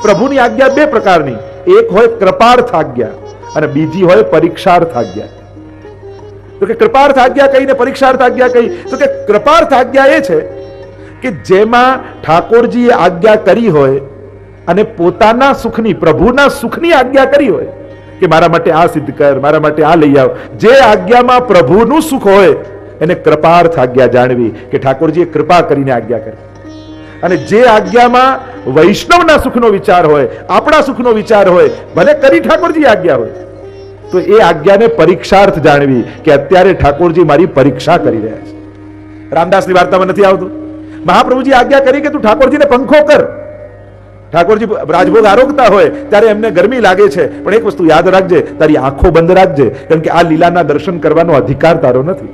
પ્રભુની આજ્ઞા બે પ્રકારની, એક હોય કૃપાર્થ આજ્ઞા અને બીજી હોય પરીક્ષાર્થ આજ્ઞા. તો કે કૃપાર્થ આજ્ઞા કઈ ને પરીક્ષાર્થ આજ્ઞા કઈ? તો કે કૃપાર્થ આજ્ઞા એ છે કે જેમાં ઠાકોરજીએ આજ્ઞા કરી હોય અને પોતાના સુખની, પ્રભુના સુખની આજ્ઞા કરી હોય કે મારા માટે આ સિદ્ધ કર, મારા માટે આ લઈ આવ. જે આજ્ઞામાં પ્રભુનું સુખ હોય એને કૃપાર્થ આજ્ઞા જાણવી કે ઠાકોરજીએ કૃપા કરીને આજ્ઞા કરી. અને જે આજ્ઞામાં વૈષ્ણવના સુખનો વિચાર હોય, આપણા સુખનો વિચાર હોય, ભલે કરી ઠાકોરજી આજ્ઞા હોય, તો એ આજ્ઞાને પરીક્ષાર્થ જાણવી કે અત્યારે ઠાકોરજી મારી પરીક્ષા કરી રહ્યા છે. રામદાસની વાર્તામાં નથી આવતું? મહાપ્રભુજી આજ્ઞા કરી કે તું ઠાકોરજીને પંખો કર. ઠાકોરજી રાજભોગ આરોગતા હોય ત્યારે એમને ગરમી લાગે છે, પણ એક વસ્તુ યાદ રાખજે, તારી આંખો બંધ રાખજે, કેમ કે આ લીલાના દર્શન કરવાનો અધિકાર તારો નથી.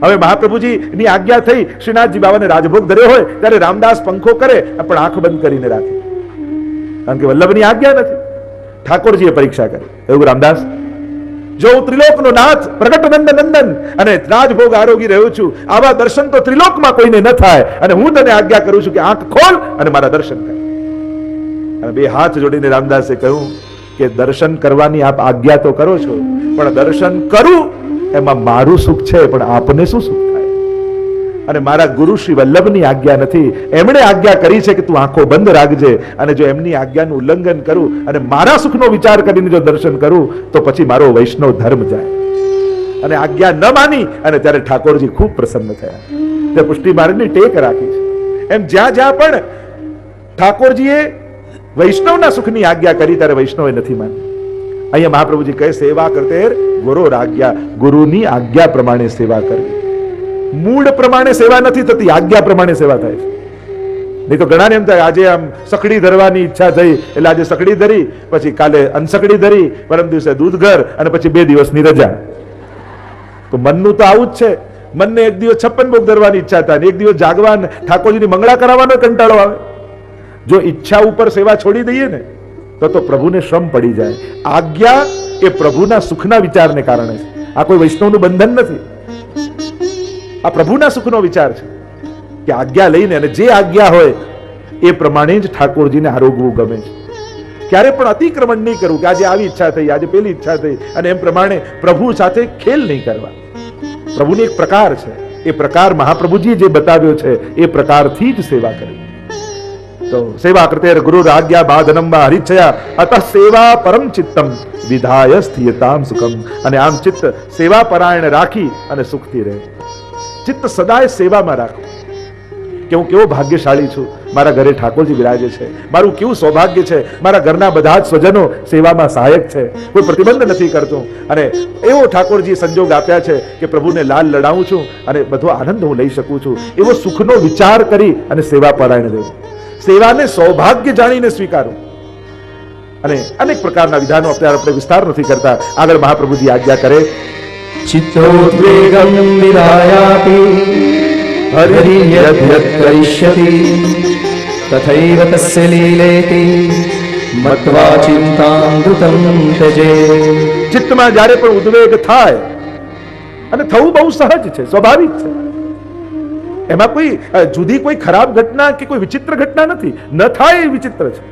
હવે મહાપ્રભુજીની આજ્ઞા થઈ, શ્રીનાથજી બાબાને રાજભોગ ધર્યો હોય ત્યારે રામદાસ પંખો કરે પણ આંખ બંધ કરીને રાખે, કારણ કે વલ્લભની આજ્ઞા નથી. ઠાકોરજીએ પરીક્ષા કરી. એવું રામદાસ, જો હું ત્રિલોકનો નાથ પ્રગટ નંદ નંદન અને રાજભોગ આરોગી રહ્યો છું, આવા દર્શન તો ત્રિલોકમાં કોઈને ન થાય, અને હું તને આજ્ઞા કરું છું કે આંખ ખોલ અને મારા દર્શન કર. અને બે હાથ જોડીને રામદાસે કહ્યું કે દર્શન કરવાની આપ આજ્ઞા તો કરો છો, પણ દર્શન કરું એમાં મારું સુખ છે, પણ આપને શું સુખ થાય? અને મારા ગુરુ શ્રી વલ્લભની આજ્ઞા નથી. એમણે આજ્ઞા કરી છે કે તું આંખો બંધ રાખજે, અને જો એમની આજ્ઞાનું ઉલ્લંઘન કરું અને મારા સુખનો વિચાર કરીને જો દર્શન કરું તો પછી મારો વૈષ્ણવ ધર્મ જાય. અને આજ્ઞા ન માની અને ત્યારે ઠાકોરજી ખૂબ પ્રસન્ન થયા. તે પુષ્ટિ માર્ગની ટેક રાખી છે. એમ જ્યાં જ્યાં પણ ઠાકોરજીએ વૈષ્ણવના સુખની આજ્ઞા કરી ત્યારે વૈષ્ણવે નથી માની. અહીંયા મહાપ્રભુજી કહે સેવા કરતેર ગુરુ આજ્ઞા, ગુરુની આજ્ઞા પ્રમાણે સેવા કરવી. મૂળ પ્રમાણે સેવા નથી થતી, આજ્ઞા પ્રમાણે સેવા થાય છે. નહીં તો ઘણાને એમ થાય આજે આમ સકડી ધરવાની ઈચ્છા થઈ એટલે આજે સકડી ધરી, પછી કાલે અનસકડી ધરી, પરમ દિવસે દૂધ ઘર અને પછી 2 દિવસની રજા. તો મનનું તો આવું જ છે. મનને એક દિવસ 56 ભોગ ધરવાની ઈચ્છા થાય, એક દિવસ જાગવા ઠાકોરજીની મંગળા કરાવવાનો કંટાળો આવે. જો ઈચ્છા ઉપર સેવા છોડી દઈએ ને તો પ્રભુને શ્રમ પડી જાય. આજ્ઞા એ પ્રભુના સુખના વિચારને કારણે છે. આ કોઈ વૈષ્ણવનું બંધન નથી, આ પ્રભુના સુખનો વિચાર છે કે આજ્ઞા લઈને અને જે આજ્ઞા હોય એ પ્રમાણે જ ઠાકોરજીને આરોગવું ગમે છે. ક્યારે પણ અતિક્રમણ નહીં કરવું કે આજે આવી ઈચ્છા થઈ, આજે પેલી ઈચ્છા થઈ અને એમ પ્રમાણે પ્રભુ સાથે ખેલ નહીં કરવા. પ્રભુની એક પ્રકાર છે, એ પ્રકાર મહાપ્રભુજીએ જે બતાવ્યો છે એ પ્રકારથી જ સેવા કરવી. તો સેવા કરતે ગુરુ આજ્ઞા બાધનમ હરિચ્છયા અતઃ સેવા પરમ ચિત્તમ વિધાય સ્થિયતામ સુખમ. અને આમ ચિત્ત સેવા પરાયણ રાખી અને સુખથી રહે. ચિત્ત સદાય સેવામાં રાખો કે હું કેવો ભાગ્યશાળી છું, મારા ઘરે ઠાકોરજી બિરાજે છે, મારું કેવું સૌભાગ્ય છે, મારા ઘરના બધા જ સ્વજનો સેવામાં સહાયક છે, કોઈ પ્રતિબંધ નથી કરતું અને એવો ઠાકોરજી સંજોગ આપ્યા છે કે પ્રભુને લાલ લડાવું છું અને બધો આનંદ હું લઈ શકું છું. એવો સુખનો વિચાર કરી અને સેવા પરાયણ દેવું, સેવાને સૌભાગ્ય જાણીને સ્વીકારો. અને અનેક પ્રકારના વિધાનો અત્યારે આપણે વિસ્તાર નથી કરતા. આગળ મહાપ્રભુજી આજ્ઞા કરે ચિત્તોદ્વેગમ વિરાયાપી હરિયદ્ કરિષ્યતિ તથૈવ તસ્ય લીલેતિ મત્વા ચિંતામૃતમ તજે. ચિત્તમાં જ્યારે પણ ઉદ્વેગ થાય, અને થવું બહુ સહજ છે, સ્વાભાવિક છે, એમાં કોઈ જુદી કોઈ ખરાબ ઘટના કે કોઈ વિચિત્ર ઘટના નથી. ન થાય એ વિચિત્ર છે.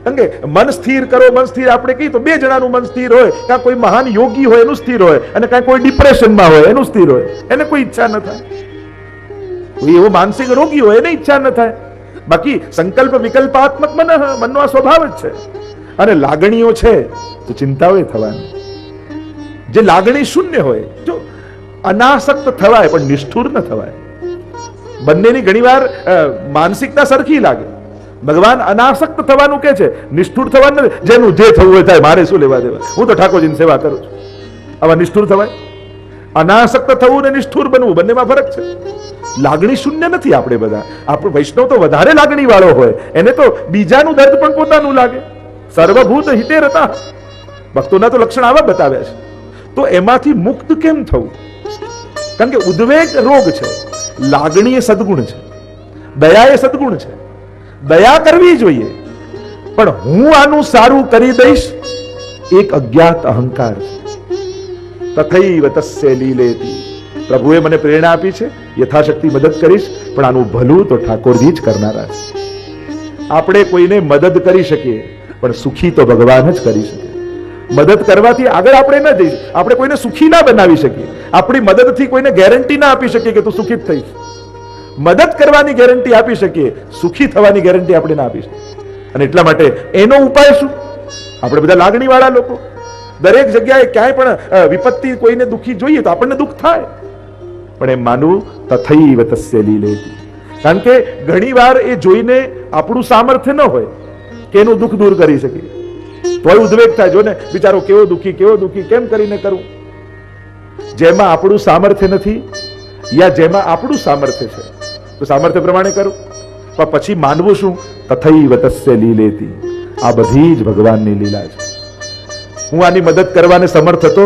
કારણ કે મન સ્થિર કરો, મન સ્થિર આપણે કહીએ તો 2 જણાનું મન સ્થિર હોય, કાં કોઈ મહાન યોગી હોય એનું સ્થિર હોય, અને કાં કોઈ ડિપ્રેશનમાં હોય એનું સ્થિર હોય, એને કોઈ ઈચ્છા ન થાય. કોઈ એવો માનસિક રોગી હોય એને ઈચ્છા ન થાય. બાકી સંકલ્પ વિકલ્પાત્મક મનનો આ સ્વભાવ જ છે. અને લાગણીઓ છે તો ચિંતાઓ થવાની. જે લાગણી શૂન્ય હોય, જો અનાસક્ત થવાય પણ નિષ્ઠુર ન થવાય. બંનેની ઘણીવાર માનસિકતા સરખી લાગે. ભગવાન અનાસક્ત થવાનું કે છે, નિષ્ઠુર થવાનું નથી. જેનું જે થવું હોય થાય, મારે શું લેવા દેવા, હું તો ઠાકોરજીની સેવા કરું છું. આવા નિષ્ઠુર થવાય. અનાસક્ત થવું ને નિષ્ઠુર બનવું બંનેમાં ફરક છે. લાગણી શૂન્ય નથી આપણે બધા. આપણો વૈષ્ણવ તો વધારે લાગણી વાળો હોય, એને તો બીજાનું દર્દ પણ પોતાનું લાગે. સર્વભૂત હિતે રતા, ભક્તોના તો લક્ષણ આવા બતાવ્યા છે. તો એમાંથી મુક્ત કેમ થવું? કારણ કે ઉદ્વેગ રોગ છે, લાગણી એ સદગુણ છે, દયા એ સદગુણ છે. દયા કરવી જોઈએ, પણ હું આનું સારું કરી દઈશ એક અજ્ઞાત અહંકાર છે. તથૈવ તસ્ય લીલેતિ. પ્રભુએ મને પ્રેરણા આપી છે, યથાશક્તિ મદદ કરીશ, પણ આનું ભલું તો ઠાકોરજી જ કરનારા છે. આપણે કોઈને મદદ કરી શકીએ, પણ સુખી તો ભગવાન જ કરી શકે. મદદ કરવાથી આગળ આપણે ન જઈ, આપણે કોઈને સુખી ના બનાવી શકીએ. આપણી મદદથી કોઈને ગેરંટી ના આપી શકીએ કે તું સુખી જ થઈશ. મદદ કરવાની ગેરંટી આપી શકીએ, સુખી થવાની ગેરંટી આપણે ના આપી શકીએ. અને એટલા માટે એનો ઉપાય શું? આપણે બધા લાગણી વાળા લોકો, દરેક જગ્યાએ ક્યાંય પણ વિપત્તિ કોઈને દુઃખી જોઈએ તો આપણને દુઃખ થાય, પણ એમ માનવું તથૈવ તસ્ય લીલેતિ. કારણ કે ઘણીવાર એ જોઈને આપણું સામર્થ્ય ન હોય કે એનું દુઃખ દૂર કરી શકીએ, તોય ઉદ્વેગ થાય. જો ને બિચારો કેવો દુઃખી, કેમ કરીને કરું? જેમાં આપણું સામર્થ્ય નથી યા જેમાં આપણું સામર્થ્ય છે તો સામર્થ્ય પ્રમાણે કરું, પણ પછી માનવું શું? તથૈવ તસ્ય લીલેતિ. આ બધી જ ભગવાનની લીલા છે. હું આની મદદ કરવાને સમર્થ હતો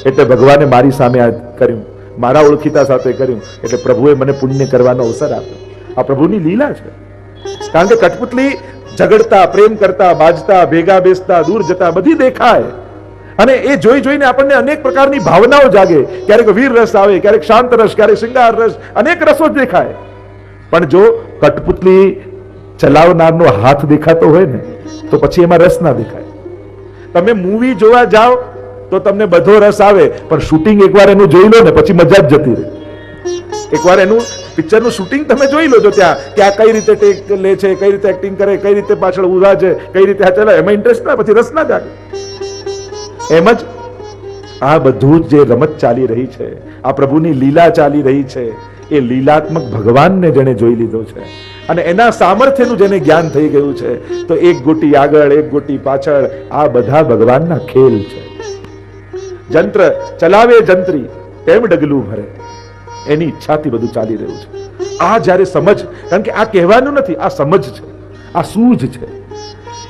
એટલે ભગવાને મારી સામે આ કર્યું, મારા ઓળખીતા સાથે કર્યું, એટલે પ્રભુએ મને પુણ્ય કરવાનો અવસર આપ્યો. આ પ્રભુની લીલા છે. કારણ કે કઠપુતલી ઝઘડતા, પ્રેમ કરતા, બાજતા, ભેગા બેસતા, દૂર જતા બધી દેખાય, અને એ જોઈ જોઈને આપણને અનેક પ્રકારની ભાવનાઓ જાગે. ક્યારેક વીર રસ આવે, ક્યારેક શાંત રસ, ક્યારેક શૃંગાર રસ, અનેક રસો જ દેખાય. પણ જો કઠપુતલી ચલાવનારનો હાથ દેખાતો હોય ને તો પછી એમાં રસ ના દેખાય. તમે મૂવી જોવા જાઓ તો તમને બધો રસ આવે, પણ શૂટિંગ એકવાર એનું જોઈ લો ને પછી મજા જ જતી રહે. એકવાર એનું પિક્ચરનું શૂટિંગ તમે જોઈ લો છો, ત્યાં કે આ કઈ રીતે ટેક લે છે, કઈ રીતે એક્ટિંગ કરે, કઈ રીતે પાછળ ઉભા છે, કઈ રીતે આ ચલાવે, એમાં ઇન્ટરેસ્ટ ના, પછી રસ ના જાગે. એમ જ આ બધું જે રમત ચાલી રહી છે, આ પ્રભુની લીલા ચાલી રહી છે, એ લીલાત્મક ભગવાનને જેણે જોઈ લીધો છે, અને એના સામર્થ્યનું જેને જ્ઞાન થઈ ગયું છે તો એક ગોટી આગળ એક ગોટી પાછળ આ બધા ભગવાનના ખેલ છે. જંત્ર ચલાવે જંત્રી તેમ ડગલું ભરે, એની ઈચ્છાથી બધું ચાલી રહ્યું છે. આ જ્યારે સમજ, કારણ કે આ કહેવાનું નથી, આ સમજ છે, આ સૂઝ છે.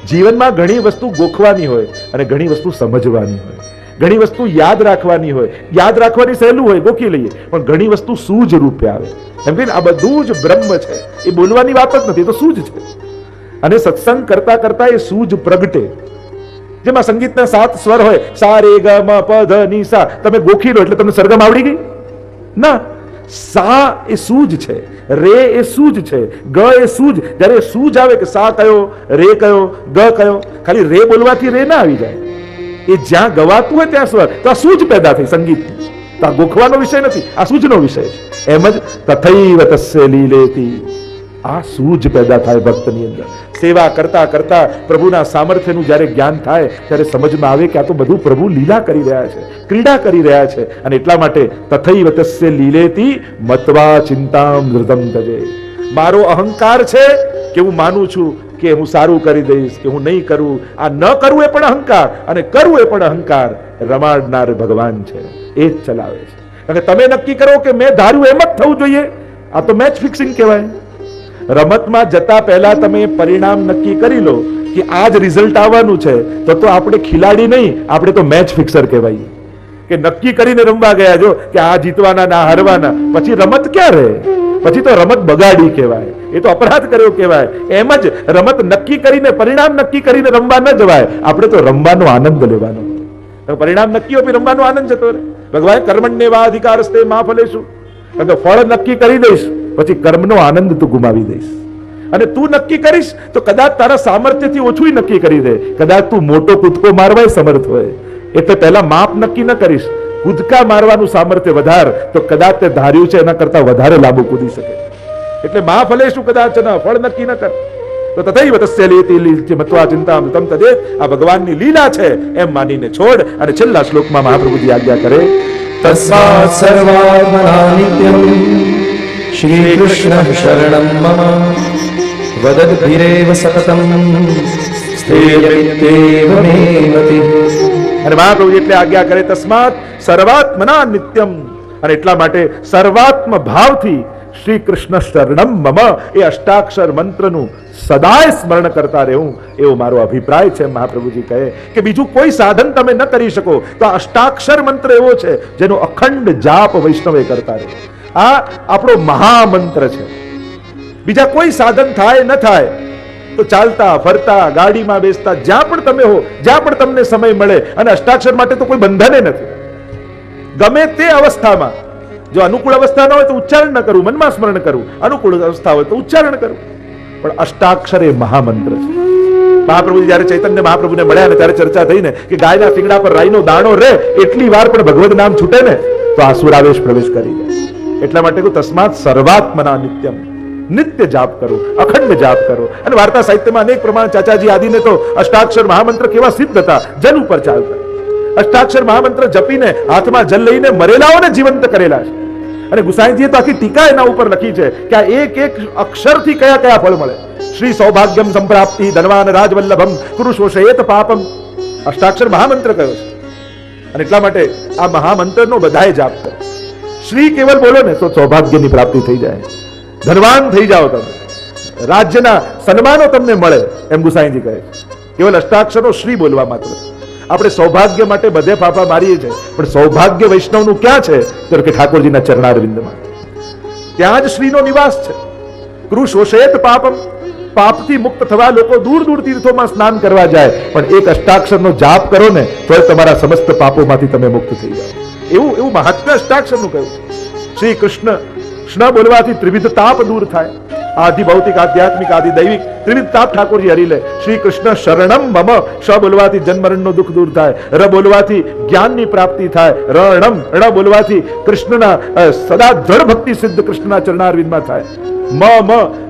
જીવનમાં ઘણી વસ્તુ ગોખવાની હોય અને ઘણી વસ્તુ સમજવાની હોય, ઘણી વસ્તુ યાદ રાખવાની હોય. યાદ રાખવાની સહેલું હોય, ગોખી લઈએ, પણ ઘણી વસ્તુ સૂઝ રૂપે આવે. એમ કે આ બધું જ બ્રહ્મ છે, એ બોલવાની વાત જ નથી, એ તો સૂઝ છે. અને સત્સંગ કરતા કરતા એ સૂઝ પ્રગટે. જેમાં સંગીતના 7 સ્વર હોય, સા રે ગ મ પ ધ ની સા, તમે ગોખી લો એટલે તમને સરગમ આવડી ગઈ ના. સા એ સૂઝ છે, રે એ સૂઝ છે, ગ એ સૂઝ. જ્યારે સૂઝ આવે કે સા કયો, રે કયો, ગ કયો, ખાલી રે બોલવાથી રે ના આવી જાય. એ જ્યાં ગવાતું હોય ત્યાં સ્વર, તો આ સૂઝ પેદા થઈ સંગીતની. તો આ ગોખવાનો વિષય નથી, આ સૂઝનો વિષય છે. એમ જ તથૈવ તસ્ય લીલેતિ, આ સૂઝ પેદા થાય ભક્તની અંદર. સેવા કરતા કરતા પ્રભુના સામર્થ્યનું જ્યારે જ્ઞાન થાય ત્યારે સમજમાં આવે કે આ તો બધું પ્રભુ લીલા કરી રહ્યા છે, ક્રીડા કરી રહ્યા છે. અને એટલા માટે તથૈવ તસ્ય લીલેતિ મત્વા ચિંતામ ધૃતમ તજે. મારો અહંકાર છે કે હું માનું છું કે હું સારું કરી દઈશ, કે હું નહીં કરું. આ ન કરવું એ પણ અહંકાર અને કરવું એ પણ અહંકાર. રમાડનાર ભગવાન છે, એ જ ચલાવે છે. કારણ કે તમે નક્કી કરો કે મેં ધાર્યું એમ જ થવું જોઈએ, આ તો મેચ ફિક્સિંગ કહેવાય. રમતમાં જતા પહેલા તમે પરિણામ નક્કી કરી લો કે આ જ રિઝલ્ટ આવવાનું છે, તો આપણે ખિલાડી નહીં, આપણે તો મેચ ફિક્સર કહેવાય. કે નક્કી કરીને રમવા ગયા જો કે આ જીતવાના ના હારવાના, પછી રમત ક્યાં રહે? પછી તો રમત બગાડી કહેવાય, એ તો અપરાધ કર્યો કહેવાય. એમ જ રમત નક્કી કરીને, પરિણામ નક્કી કરીને રમવા ન જવાય, આપણે તો રમવાનો આનંદ લેવાનો. પરિણામ નક્કી હોય રમવાનો આનંદ જતો રહે. ભગવાન કર્મણ્યેવા અધિકારસ્તે મા ફલેષુ, કારણ કે ફળ નક્કી કરી દઈશ પછી કર્મનો આનંદ તું ગુમાવી દઈશ. અને તું નક્કી કરીશ તો કદાચ તારા સામર્થ્યથી ઓછું નક્કી કરી દે, કદાચ તું મોટો કૂદકો મારવાય સમર્થ હોય. એટલે પહેલા માપ નક્કી ન કરીશ, કૂદકા મારવાનું સામર્થ્ય વધાર, તો કદાચ તે ધાર્યું છે એના કરતા વધારે લાંબુ કૂદી શકે. એટલે મા ફલેષુ કદાચ ફળ નક્કી ન કર તો તથૈવ તસ્ય લીલેતિ મત્વા ચિંતામ ધૃતમ તજે. આ ભગવાનની લીલા છે એમ માનીને છોડ. અને છેલ્લા શ્લોકમાં મહાપ્રભુજી આજ્ઞા કરે, તસ્માत् સર્વાત્મના નિત્યમ શ્રી કૃષ્ણ શરણમ મમ વદદ્ભિરેવ સતતમ સ્થેયમિત્યેવ મે મતિઃ. અને મહાપ્રભુજી એટલે આજ્ઞા કરે તસ્માત સર્વાત્મના નિત્યમ. અને એટલા માટે સર્વાત્મ ભાવથી શ્રી કૃષ્ણ શરણમ મમ, એ અષ્ટાક્ષર મંત્રનું સદાય સ્મરણ કરતા રહેવું, એવો મારો અભિપ્રાય છે. મહાપ્રભુજી કહે કે બીજું કોઈ સાધન તમે ન કરી શકો તો આ અષ્ટાક્ષર મંત્ર એવો છે જેનો અખંડ જાપ વૈષ્ણવે કરતા રહે. આ આપણો મહામંત્ર છે. બીજા કોઈ સાધન થાય ન થાય તો ચાલતા ફરતા ગાડીમાં બેસતા જ્યાં પણ તમે હો, જ્યાં પણ તમને સમય મળે, અને અષ્ટાક્ષર માટે તો કોઈ બંધને નથી. ગમે તે અવસ્થામાં, જો અનુકૂળ અવસ્થા ન હોય તો ઉચ્ચારણ ન કરવું, મનમાં સ્મરણ કરવું. અનુકૂળ અવસ્થા હોય તો ઉચ્ચારણ કરવું. પણ અષ્ટાક્ષર એ મહામંત્ર છે. મહાપ્રભુજી જયારે ચૈતન્ય મહાપ્રભુને મળ્યા ને ત્યારે ચર્ચા થઈ ને કે ગાયના શિંગડા પર રાઈનો દાણો રહે એટલી વાર પણ ભગવદ નામ છૂટે ને તો આસુરાવેશ પ્રવેશ કરી જાય. એટલા માટે તસ્માત સર્વાત્મના નિત્યમ, નિત્ય જાપ કરો, અખંડ જાપ કરો. અને વાર્તા સાહિત્યમાં અનેક પ્રમાણ ચાચાજી આદિને તો અષ્ટાક્ષર મહામંત્ર કેવા સિદ્ધ હતા, જલ ઉપર ચાલતા. અષ્ટાક્ષર મહામંત્ર જપીને હાથમાં જલ લઈને મરેલાઓને જીવંત કરેલા છે. અને ગુસાઈજીએ તો આખી ટીકા એના ઉપર લખી છે કે આ એક એક અક્ષરથી કયા કયા ફળ મળે. શ્રી સૌભાગ્યમ સંપ્રાપ્તિ ધનવાન રાજવલ્લભમ કુરુશોષયેત પાપમ, અષ્ટાક્ષર મહામંત્ર કયો છે. અને એટલા માટે આ મહામંત્રનો બધાએ જાપ કરો. શ્રી કેવલ બોલો ને તો સૌભાગ્યની પ્રાપ્તિ થઈ જાય, ધનવાન થઈ જાઓ તમે, રાજ્યના સન્માનો તમને મળે, એમ ગુસાઈજી કહે છે. કેવલ અષ્ટાક્ષરો શ્રી બોલવા માત્ર. આપણે સૌભાગ્ય માટે બધે ફાફા મારીએ છીએ, પણ સૌભાગ્ય વૈષ્ણવનું ક્યાં છે તો કે ઠાકોરજીના ચરણારવિંદમાં. ત્યાં જ શ્રીનો નિવાસ છે. કૃશોષેત પાપમ, પાપથી મુક્ત થવા લોકો દૂર દૂર તીર્થોમાં સ્નાન કરવા જાય, પણ એક અષ્ટાક્ષરનો જાપ કરો ને તો તમારા સમસ્ત પાપોમાંથી તમે મુક્ત થઈ જાઓ. એવું મહાત્મ્ય અષ્ટાક્ષરનું કહ્યું છે. શ્રી કૃષ્ણ કૃષ્ણ બોલવાથી ત્રિવિધ તાપ દૂર થાય. આદિ ભૌતિક, આધ્યાત્મિક, આદિ દૈવિક ત્રિવિધ તાપ ઠાકોરજી હરી લે. શ્રી કૃષ્ણ શરણમ મમ, શ બોલવાથી જન્મરણનો દુઃખ દૂર થાય, ર બોલવાથી જ્ઞાનની પ્રાપ્તિ થાય, રણમ ણ બોલવાથી કૃષ્ણના સદા દ્રઢ ભક્તિ સિદ્ધ કૃષ્ણના ચરણારવિંદમાં થાય. મ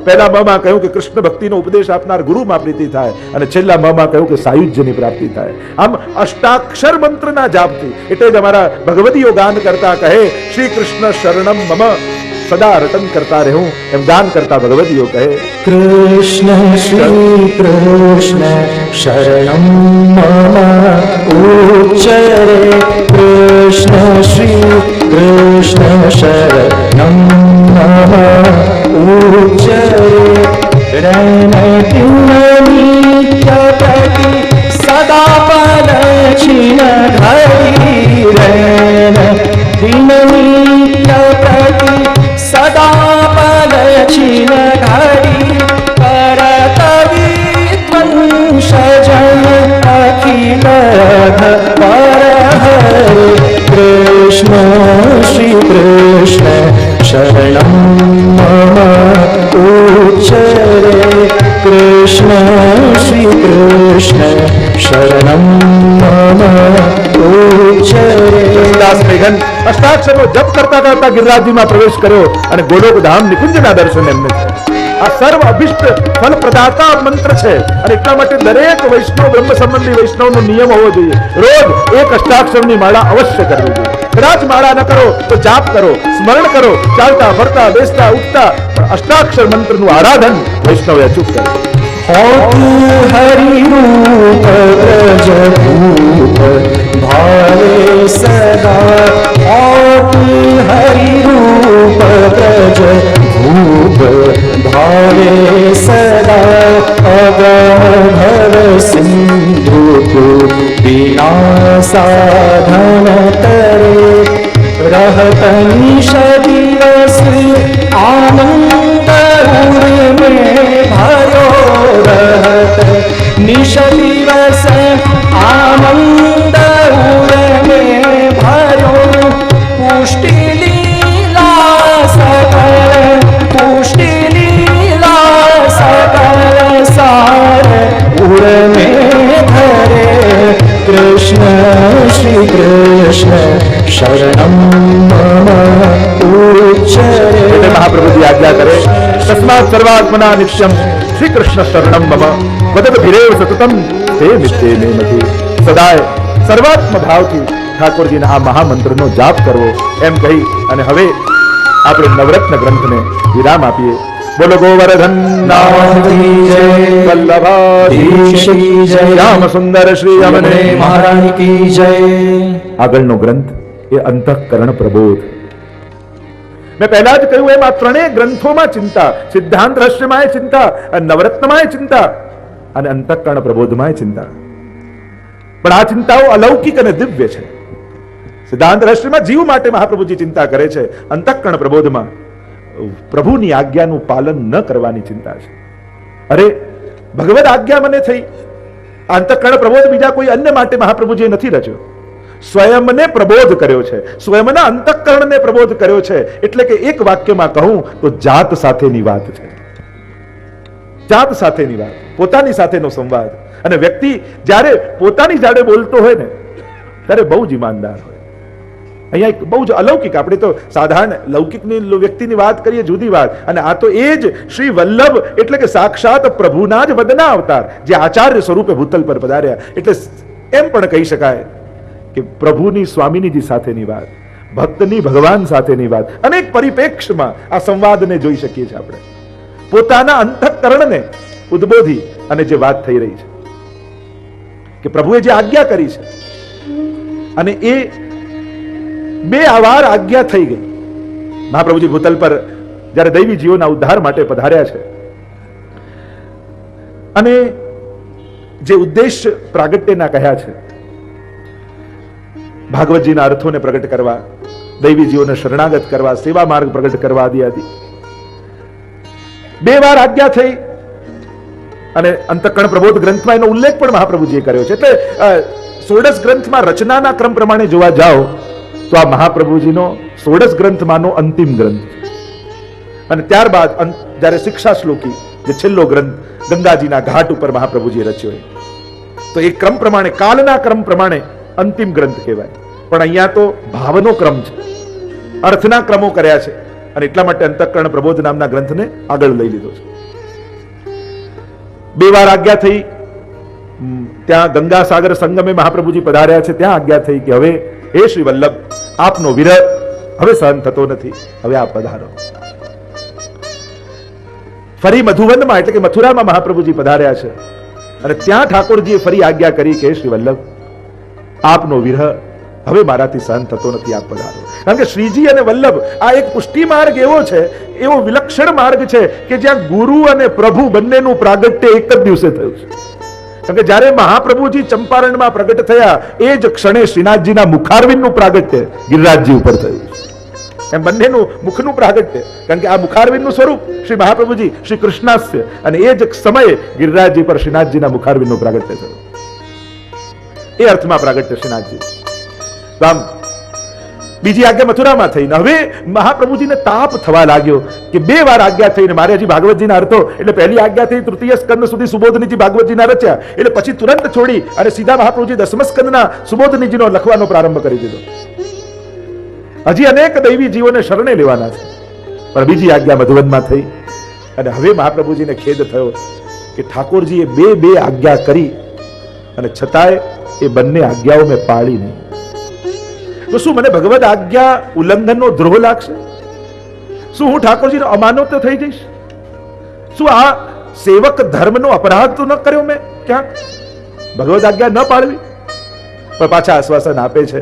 પહેલા મ માં કહ્યું કે કૃષ્ણ ભક્તિનો ઉપદેશ આપનાર ગુરુમાં પ્રીતિ થાય, અને છેલ્લા મ માં કહ્યું કે સાયુજ્યની પ્રાપ્તિ થાય. આમ અષ્ટાક્ષર મંત્રના જાપથી, એટલે જ અમારા ભગવદીઓ ગાન કરતા કહે શ્રી કૃષ્ણ શરણમ મમ સદા રટન કરતા રહું એમ ગાન કરતા ભગવતીઓ કહે કૃષ્ણ શ્રી કૃષ્ણ શરણમ મમ ઉચ્ચરે કૃષ્ણ શ્રી કૃષ્ણ શરણમ મમ ઉચ્ચરે રણતિનિત્ય પ્રતિ સદા પદચિન ધરી રણતિનિત્ય પ્રતિ સદા પદચિન ધરી કરતવિધ્વંસજન અખિલ પરહરે કૃષ્ણ શ્રી કૃષ્ણ શરણમ મમ ઉચ્ચરે કૃષ્ણ શ્રી કૃષ્ણ શરણમ મમ ઉચ્ચરે. દાસ મેઘન અષ્ટાક્ષરનો જપ કરતા કરતા ગિરિરાજજીમાં પ્રવેશ કર્યો અને ગોલોક ધામ નિકુંજના દર્શન એમને થયા. આ સર્વ અભિષ્ટ ફલ પ્રદાતા મંત્ર છે અને એટલા માટે દરેક વૈષ્ણવ બ્રહ્મ સંબંધી વૈષ્ણવનો નિયમ હોવો જોઈએ. રોજ એક અષ્ટાક્ષરની માળા અવશ્ય કરવી જોઈએ. કદાચ માળા ન કરો તો જાપ કરો, સ્મરણ કરો, ચાલતા ફરતા બેસતા ઉઠતા અષ્ટાક્ષર મંત્રનું આરાધન વૈષ્ણવે અચૂક કરે. હરિરૂપ પ્રજભૂપ ભાવે સદા હરિરૂપ પ્રજભૂપ ભાવે સદા અગભવ સિંધુ વિના સાધન તરે રહત નિશ દિવસ આનંદ में भरो रहत निश दिवस आनंद में भरो पुष्टि लीला सकल सार उड़ में धरे कृष्ण श्री कृष्ण शरणम मम उच्चरे. મહાપ્રભુજી આજ્ઞા કરે તસ્માત સર્વાત્મના નિત્યમ શ્રી કૃષ્ણ શરણમ મમ વદતભિરેવ સતતમ તે નિત્યે મે મતિ. સદાય સર્વાત્મ ભાવથી ઠાકોરજીના આ મહામંત્રનો જાપ કરવો એમ કહી અને હવે આપણે નવરત્ન ગ્રંથને વિરામ આપીએ. બોલો ગોવર્ધન વલ્લભાધીશ શ્યામ સુંદર શ્રી અમને મહારાણી કી જય. આગળનો ગ્રંથ એ અંતઃકરણ પ્રબોધ. મેં પહેલા જ કહ્યું એમ આ ત્રણેય ગ્રંથોમાં ચિંતા, સિદ્ધાંત રહસ્યમાં ચિંતા, નવરત્નમાં ચિંતા અને અંતઃકરણ પ્રબોધમાં ચિંતા. પણ આ ચિંતાઓ અલૌકિક અને દિવ્ય છે. સિદ્ધાંત રહસ્યમાં જીવ માટે મહાપ્રભુજી ચિંતા કરે છે. અંતઃકરણ પ્રબોધમાં પ્રભુની આજ્ઞાનું પાલન ન કરવાની ચિંતા છે. અરે ભગવદ આજ્ઞા મને થઈ. અંતઃકરણ પ્રબોધ બીજા કોઈ અન્ય માટે મહાપ્રભુજીએ નથી રચ્યો. સ્વયંને પ્રબોધ કર્યો છે, સ્વયંના અંતઃકરણને પ્રબોધ કર્યો છે. એટલે કે એક વાક્યમાં કહું તો જાત સાથેની વાત છે. જાત સાથેની વાત, પોતાની સાથેનો સંવાદ. અને વ્યક્તિ જ્યારે પોતાની જાડે બોલતો હોય ને ત્યારે બહુ જ ઈમાનદાર હોય. અહીંયા એક બહુ જ અલૌકિક, આપણે તો સાધારણ લૌકિકની વ્યક્તિની વાત કરીએ જુદી વાત, અને આ તો એ જ શ્રી વલ્લભ એટલે કે સાક્ષાત પ્રભુના જ વદના અવતાર જે આચાર્ય સ્વરૂપે ભૂતલ પર પધાર્યા. એટલે એમ પણ કહી શકાય કે પ્રભુની સ્વામીનીજી સાથેની વાત, ભક્તની ભગવાન સાથેની વાત, અનેક પરિપ્રેક્ષમાં આ સંવાદને જોઈ શકીએ છીએ. આપણે પોતાના અંતઃકરણને ઉદ્બોધી અને જે વાત થઈ રહી છે કે પ્રભુએ જે આજ્ઞા કરી છે અને એ બે વાર આજ્ઞા થઈ ગઈ. મહાપ્રભુજી ભૂતલ પર જ્યારે દૈવી જીવોના ઉદ્ધાર માટે પધાર્યા છે અને જે ઉદ્દેશ્ય પ્રાગટ્યના કહ્યા છે, ભાગવતજીના અર્થોને પ્રગટ કરવા, દૈવી જીવોને શરણાગત કરવા, સેવા માર્ગ પ્રગટ કરવા આદિ આદિ બે વાર આજ્ઞા થઈ. અને અંતઃકરણ પ્રબોધ ગ્રંથમાં એનો ઉલ્લેખ પણ મહાપ્રભુજીએ કર્યો છે. એટલે 16 ગ્રંથમાં રચનાના ક્રમ પ્રમાણે જોવા જાઓ તો આ મહાપ્રભુજીનો 16 ગ્રંથમાંનો અંતિમ ગ્રંથ છે. અને ત્યારબાદ જ્યારે શિક્ષા શ્લોકી જે છેલ્લો ગ્રંથ ગંગાજીના ઘાટ ઉપર મહાપ્રભુજીએ રચ્યો તો એ ક્રમ પ્રમાણે, કાલના ક્રમ પ્રમાણે અંતિમ ગ્રંથ કહેવાય. પણ અહીંયા તો ભાવનો ક્રમ છે, અર્થના ક્રમો કર્યા છે અને એટલા માટે અંતઃકરણ પ્રબોધ નામના ગ્રંથને આગળ લઈ લીધો છે. બે વાર આજ્ઞા થઈ. ત્યાં ગંગા સાગર સંગમે મહાપ્રભુજી પધાર્યા છે. ત્યાં આજ્ઞા થઈ કે હવે હે શ્રી વલ્લભ, આપનો વિરહ હવે સહન થતો નથી, હવે આપ પધારો. ફરી મધુવનમાં એટલે કે મથુરામાં મહાપ્રભુજી પધાર્યા છે અને ત્યાં ઠાકોરજીએ ફરી આજ્ઞા કરી કે શ્રી વલ્લભ, આપનો વિરહ હવે મારાથી સહન થતો નથી, આપ પધારો. કારણ કે શ્રીજી અને વલ્લભ આ એક પુષ્ટિ માર્ગ એવો છે, એવો વિલક્ષણ માર્ગ છે કે જ્યાં ગુરુ અને પ્રભુ બંનેનું પ્રાગટ્ય એક જ દિવસે થયું છે. કારણ કે જ્યારે મહાપ્રભુજી ચંપારણમાં પ્રગટ થયા એ જ ક્ષણે શ્રીનાથજીના મુખારવિંદનું પ્રાગટ્ય ગિરિરાજજી ઉપર થયું. એમ બંનેનું મુખનું પ્રાગટ્ય, કારણ કે આ મુખારવિંદનું સ્વરૂપ શ્રી મહાપ્રભુજી શ્રી કૃષ્ણાસ્ય, અને એ જ સમયે ગિરિરાજજી પર શ્રીનાથજીના મુખારવિંદનું પ્રાગટ્ય થયું. એ અર્થમાં પ્રાગટ્ય શ્રીનાથજી. આમ બીજી આજ્ઞા મથુરામાં થઈને હવે મહાપ્રભુજીને તાપ થવા લાગ્યો કે 2 વાર આજ્ઞા થઈને મારે હજી ભાગવતજીના અર્થો, એટલે પહેલી આજ્ઞા થઈ તૃતીય સ્કંદ સુધી સુબોધનીજી ભાગવતજીના રચ્યા, એટલે પછી તુરંત છોડી અને સીધા મહાપ્રભુજી દસમ સ્કંદના સુબોધનીજીનો લખવાનો પ્રારંભ કરી દીધો. હજી અનેક દૈવી જીવોને શરણે લેવાના છે, પણ બીજી આજ્ઞા મધુવનમાં થઈ અને હવે મહાપ્રભુજીને ખેદ થયો કે ઠાકોરજીએ 2 આજ્ઞા કરી અને છતાંય એ બંને આજ્ઞાઓ મેં પાળી નહીં. તો શું મને ભગવદ આજ્ઞા ઉલ્લંઘનનો દ્રોહ લાગશે? શું હું ઠાકોરજીનો અમાનત થઈ જઈશ? શું આ સેવક ધર્મનો અપરાધ તો ન કર્યો મેં ક્યાંક? ભગવદ આજ્ઞા ન પાળવી? પણ પાછા આશ્વાસન આપે છે,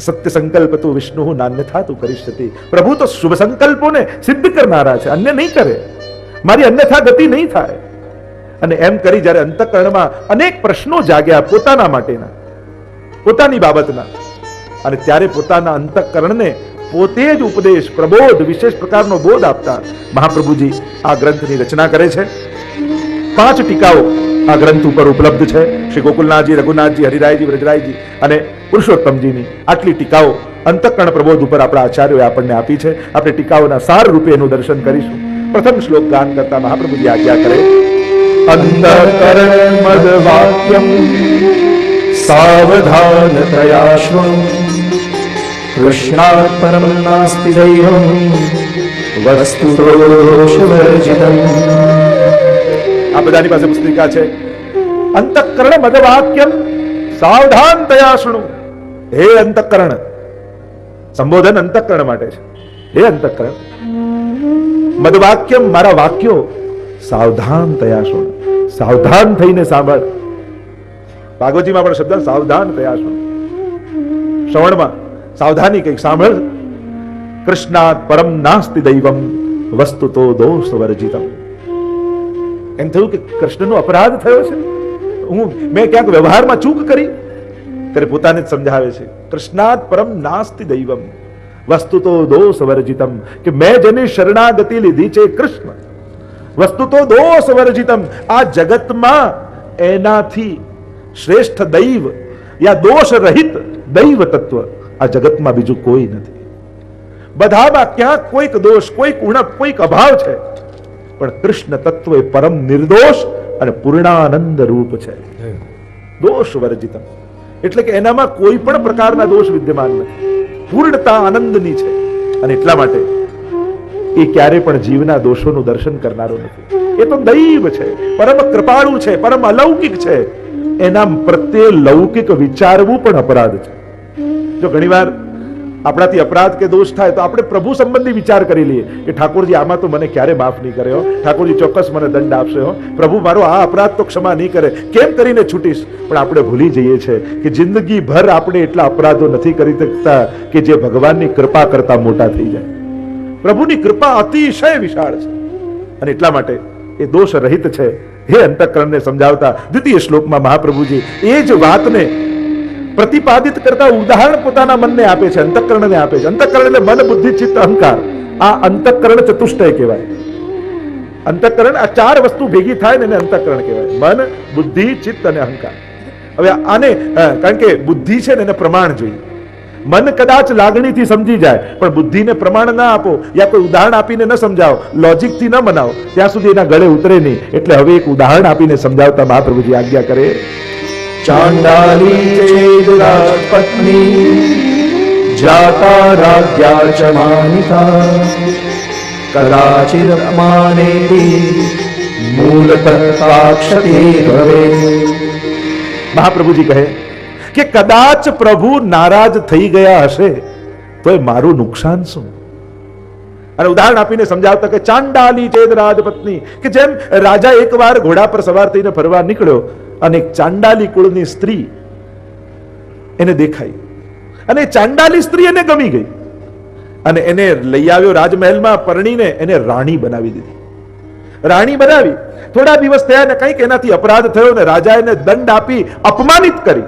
સત્ય સંકલ્પ તું વિષ્ણુ નાન્યથા તું કરીષ્યતિ. પ્રભુ તો શુભ સંકલ્પોને સિદ્ધ કરનારા છે, અન્ય નહીં કરે. મારી અન્યથા ગતિ નહીં થાય. અને એમ કરી જ્યારે અંતઃકરણમાં અનેક પ્રશ્નો જાગ્યા પોતાના માટેના, પોતાની બાબતના, અને ત્યારે પોતાના અંતઃકરણને પોતે જ ઉપદેશ, પ્રબોધ, વિશેષ પ્રકારનો બોધ આપતા મહાપ્રભુજી આ ગ્રંથની રચના કરે છે. 5 ટીકાઓ આ ગ્રંથ ઉપર ઉપલબ્ધ છે. શ્રી ગોકુલનાથજી, રઘુનાથજી, હરિરાયજી, વ્રજરાયજી અને પુરુષોત્તમજીની આટલી ટીકાઓ અંતઃકરણ પ્રબોધ ઉપર આપણા આચાર્યોએ આપણને આપી છે. આપણે ટીકાઓના સાર રૂપે એનું દર્શન કરીશું. પ્રથમ શ્લોક ગાન કરતા મહાપ્રભુજી આજ્ઞા કરે, અંતઃકરણ મદ વાક્યમ સાવધાનતયા શૃણુ, કૃષ્ણાત પરમ નાસ્તિ દૈવમ વસ્તુતો દોષવર્જિતમ. આ બધાની પાસે પુસ્તિકા છે. અંતઃકરણ મદ વાક્યમ સાવધાનતયા શૃણુ. હે અંતઃકરણ, સંબોધન અંતઃકરણ માટે છે. હે અંતઃકરણ, મદ વાક્યમ, મારા વાક્યો સાવધાનતયા શૃણુ, સાવધાન થઈને સાંભળ. ભાગવતજીમાં પણ શબ્દ સાવધાન થયા છો. શ્રવણમાં સાવધાની કઈક સાંભળ. કૃષ્ણાત પરમ નાસ્તિ દૈવમ વસ્તુતો દોષ વર્જિતમ. એમ થયું કે કૃષ્ણનો અપરાધ થયો છે, મેં ક્યાંક વ્યવહારમાં ચૂક કરી, ત્યારે પોતાને જ સમજાવે છે. કૃષ્ણાત પરમ નાસ્તિ દૈવમ વસ્તુતો દોષ વર્જિતમ, કે મેં જેની શરણાગતિ લીધી છે કૃષ્ણ, વસ્તુતો દોષ વર્જિતમ, આ જગતમાં એનાથી શ્રેષ્ઠ દૈવ યા દોષ રહિત દૈવ તત્વ આ જગતમાં બીજું કોઈ નથી. બધામાં ક્યાંક કોઈક દોષ, કોઈક ઉણપ, કોઈક અભાવ છે, પણ કૃષ્ણ તત્વ એ પરમ નિર્દોષ અને પૂર્ણાનંદ રૂપ છે. દોષ વર્જિતમ એટલે કે એનામાં કોઈ પણ પ્રકારના દોષ વિદ્યમાન નથી, પૂર્ણતા આનંદની છે. અને એટલા માટે એ ક્યારે પણ જીવના દોષોનું દર્શન કરનારો નથી. એ તો દૈવ છે, પરમ કૃપાળુ છે, પરમ અલૌકિક છે. એના પ્રત્યે લૌકિક વિચારવું પણ અપરાધ છે. જો ઘણીવાર આપણાથી અપરાધ કે દોષ થાય તો આપણે પ્રભુ સંબંધી વિચાર કરી લઈએ કે ઠાકોરજી આમાં તો મને ક્યારે માફ નહીં કરે, ઠાકોરજી ચોક્કસ મને દંડ આપશે, પ્રભુ મારો આ અપરાધ તો ક્ષમા નહીં કરે, કેમ કરીને છૂટીશ. પણ આપણે ભૂલી જઈએ છીએ કે જિંદગી ભર આપણે એટલા અપરાધો નથી કરી શકતા કે જે ભગવાનની કૃપા કરતા મોટા થઈ જાય. પ્રભુની કૃપા અતિશય વિશાળ છે અને એટલા માટે એ દોષ રહિત છે. હે અંતઃકરણને સમજાવતા દ્વિતીય શ્લોકમાં મહાપ્રભુજી એ જ વાતને પ્રતિપાદિત કરતા ઉદાહરણ પોતાના મનને આપે છે, અંતઃકરણને આપે છે. અંતઃકરણ એટલે મન, બુદ્ધિ, ચિત્ત, અહંકાર. આ અંતઃકરણ ચતુષ્ટય કહેવાય. અંતઃકરણ આ 4 વસ્તુ ભેગી થાય ને એને અંતઃકરણ કહેવાય. મન, બુદ્ધિ, ચિત્ત અને અહંકાર. હવે આને કારણ કે બુદ્ધિ છે ને એને પ્રમાણ જોઈએ. મન કદાચ લાગણીથી સમજી જાય, પણ બુદ્ધિને પ્રમાણ ના આપો યા કોઈ ઉદાહરણ આપીને ન સમજાવો, લોજિકથી ન મનાવો, ત્યાં સુધી એના ગળે ઉતરે નહીં. એટલે હવે એક ઉદાહરણ આપીને સમજાવતા મહાપ્રભુજી આજ્ઞા કરે. ચાંડાલી ચેદ રાજપત્ની જાતા રાજ્યા ચ માનિતા કદાચિદ માનેતી મૂલતઃ સાક્ષતી ભવે. મહાપ્રભુજી કહે કે કદાચ પ્રભુ નારાજ થઈ ગયા હશે તો એ મારું નુકસાન શું? અને ઉદાહરણ આપીને સમજાવતા કે ચાંડાલી ચેદ રાજપત્ની, કે જેમ રાજા એકવાર ઘોડા પર સવાર થઈને ફરવા નીકળ્યો અને એક ચાંડાલી કુળની સ્ત્રી એને દેખાઈ અને ચાંડાલી સ્ત્રી એને ગમી ગઈ અને એને લઈ આવ્યો રાજમહેલમાં, પરણીને એને રાણી બનાવી દીધી. રાણી બનાવી, થોડા દિવસ થયા ને કંઈક એનાથી અપરાધ થયો ને રાજા એને દંડ આપી અપમાનિત કરી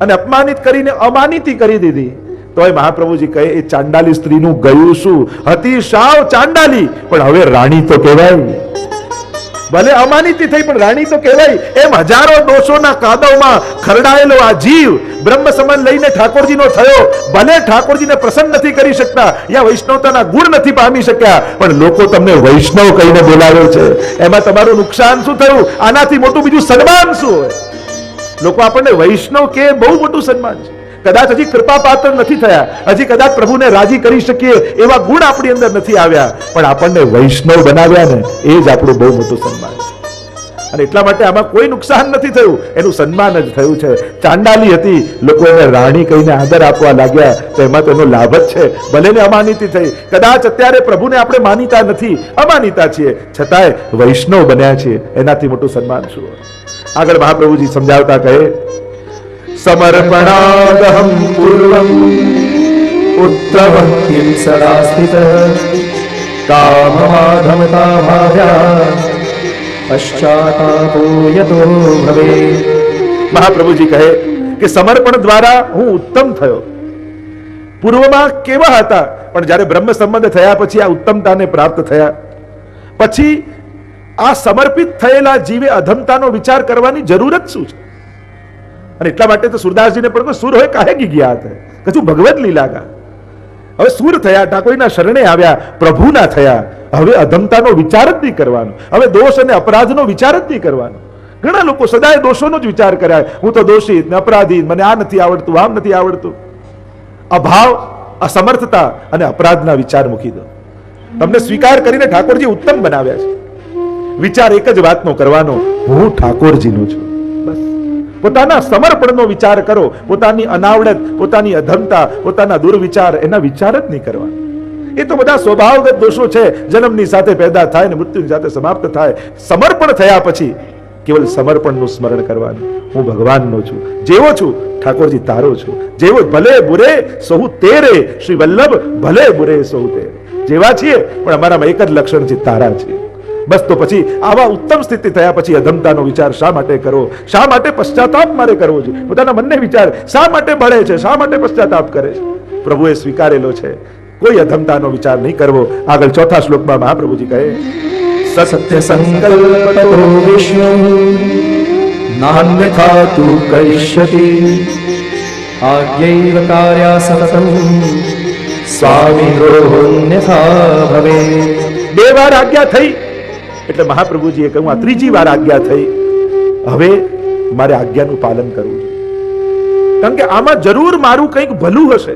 અને અપમાનિત કરીને અમાનિતી કરી દીધી. તોય મહાપ્રભુજી કહે એ ચાંડાલી સ્ત્રીનું ગયું શું? હતી સાવ ચાંડાલી પણ હવે રાણી તો કહેવાય. ભલે અમાનિતી થઈ પણ રાણી તો કહેવાય. એમ હજારો દોષોના કાદવમાં ખરડાયેલો આ જીવ બ્રહ્મ સમાન લઈને ઠાકોરજીનો થયો. ભલે ઠાકોરજીને પ્રસન્ન નથી કરી શકતા, યા વૈષ્ણવતાના ગુણ નથી પામી શક્યા, પણ લોકો તમને વૈષ્ણવ કહીને બોલાવે છે. એમાં તમારું નુકસાન શું થયું? આનાથી મોટું બીજું સન્માન શું હોય? લોકો આપણને વૈષ્ણવ કે બહુ મોટું સન્માન છે. કદાચ હજી કૃપા પાત્ર નથી થયા, હજી કદાચ પ્રભુને રાજી કરી શકીએ એવા ગુણ આપણી અંદર નથી આવ્યા, પણ આપણને વૈષ્ણવ બનાવ્યા ને એ જ આપણું બહુ મોટું સન્માન છે. અને એટલા માટે આમાં કોઈ નુકસાન નથી થયું, એનું સન્માન જ થયું છે. ચાંડાલી હતી, લોકો એને રાણી કહીને આદર આપવા લાગ્યા, તો એમાં તો એનો લાભ જ છે. ભલે ને અમાનિતી થઈ, કદાચ અત્યારે પ્રભુને આપણે માનીતા નથી, અમાનીતા છીએ, છતાંય વૈષ્ણવ બન્યા છીએ, એનાથી મોટું સન્માન શું? આગળ મહાપ્રભુજી સમજાવતા કહે, સમર્પણાદહમ પૂર્વમ ઉત્તમહ્યં સદા સ્થિતઃ કામમાધમતા ભાવ્યા પશ્ચાતાપો યતો ભવે. મહાપ્રભુજી કહે કે સમર્પણ દ્વારા હું ઉત્તમ થયો. પૂર્વમાં કેવા હતા, પણ જ્યારે બ્રહ્મ સંબંધ થયા પછી આ ઉત્તમતાને પ્રાપ્ત થયા. પછી આ સમર્પિત થયેલા જીવે અધમતાનો વિચાર કરવાની જરૂરત શું છે? અને એટલા માટે તો સુરદાસજીને પણ સુર હોય કાહે કી ગયા હતા, કશું ભગવત લીલા કા. હવે સુર થયા, ઠાકોરના શરણે આવ્યા, પ્રભુના થયા. હવે અધમતાનો વિચાર જ નહીં કરવાનો, હવે દોષ અને અપરાધનો વિચાર જ નહીં કરવાનો. ઘણા લોકો સદાય દોષોનો જ વિચાર કર્યા, હું તો દોષિત ને અપરાધી, મને આ નથી આવડતું, આમ નથી આવડતું. અભાવ, અસમર્થતા અને અપરાધના વિચાર મૂકી દો. તમને સ્વીકાર કરીને ઠાકોરજી ઉત્તમ બનાવ્યા છે. વિચાર એક જ વાતનો કરવાનો, હું ઠાકોરજીનો છું. બસ પોતાના સમર્પણનો વિચાર કરો. પોતાની અનાવડત, પોતાની અધમતા, પોતાના દુર્વિચાર, એના વિચાર જ નહીં કરવા. એ તો બધા સ્વભાવગત દોષો છે, જન્મની સાથે પેદા થાય ને મૃત્યુની સાથે સમાપ્ત થાય. સમર્પણ થયા પછી કેવલ સમર્પણનું સ્મરણ કરવાનું, હું ભગવાનનો છું, જેવો છું ઠાકોરજી તારો છું, જેવો ભલે બુરે સહુ તેરે, શ્રી વલ્લભ ભલે બુરે સહુ તેરે. જેવા છીએ પણ અમારામાં એક જ લક્ષણ છે, તારા છે. બસ તો પછી આવા ઉત્તમ સ્થિતિ થયા પછી અધમતાનો વિચાર શા માટે કરો? શા માટે પશ્ચાતાપ મારે કરવો જોઈએ? પોતાના મનને વિચાર, શા માટે બળે છે, શા માટે પશ્ચાતાપ કરે છે? પ્રભુએ સ્વીકારેલો છે, કોઈ અધમતાનો વિચાર નહીં કરવો. આગળ ચોથા શ્લોકમાં મહાપ્રભુજી કહે, સત્ય સંકલ્પતો વિષ્ણુ નાન્યથા તુ કરિષ્યતિ આજ્ઞૈવ કાર્યા સતતમ સ્વામી રોહન્યથા ભવે. બે વાર આજ્ઞા થઈ એટલે મહાપ્રભુજીએ કહ્યું આ ત્રીજી વાર આજ્ઞા થઈ, હવે મારે આજ્ઞાનું પાલન કરવું છે. કારણ કે આમાં જરૂર મારું કંઈક ભલું હશે,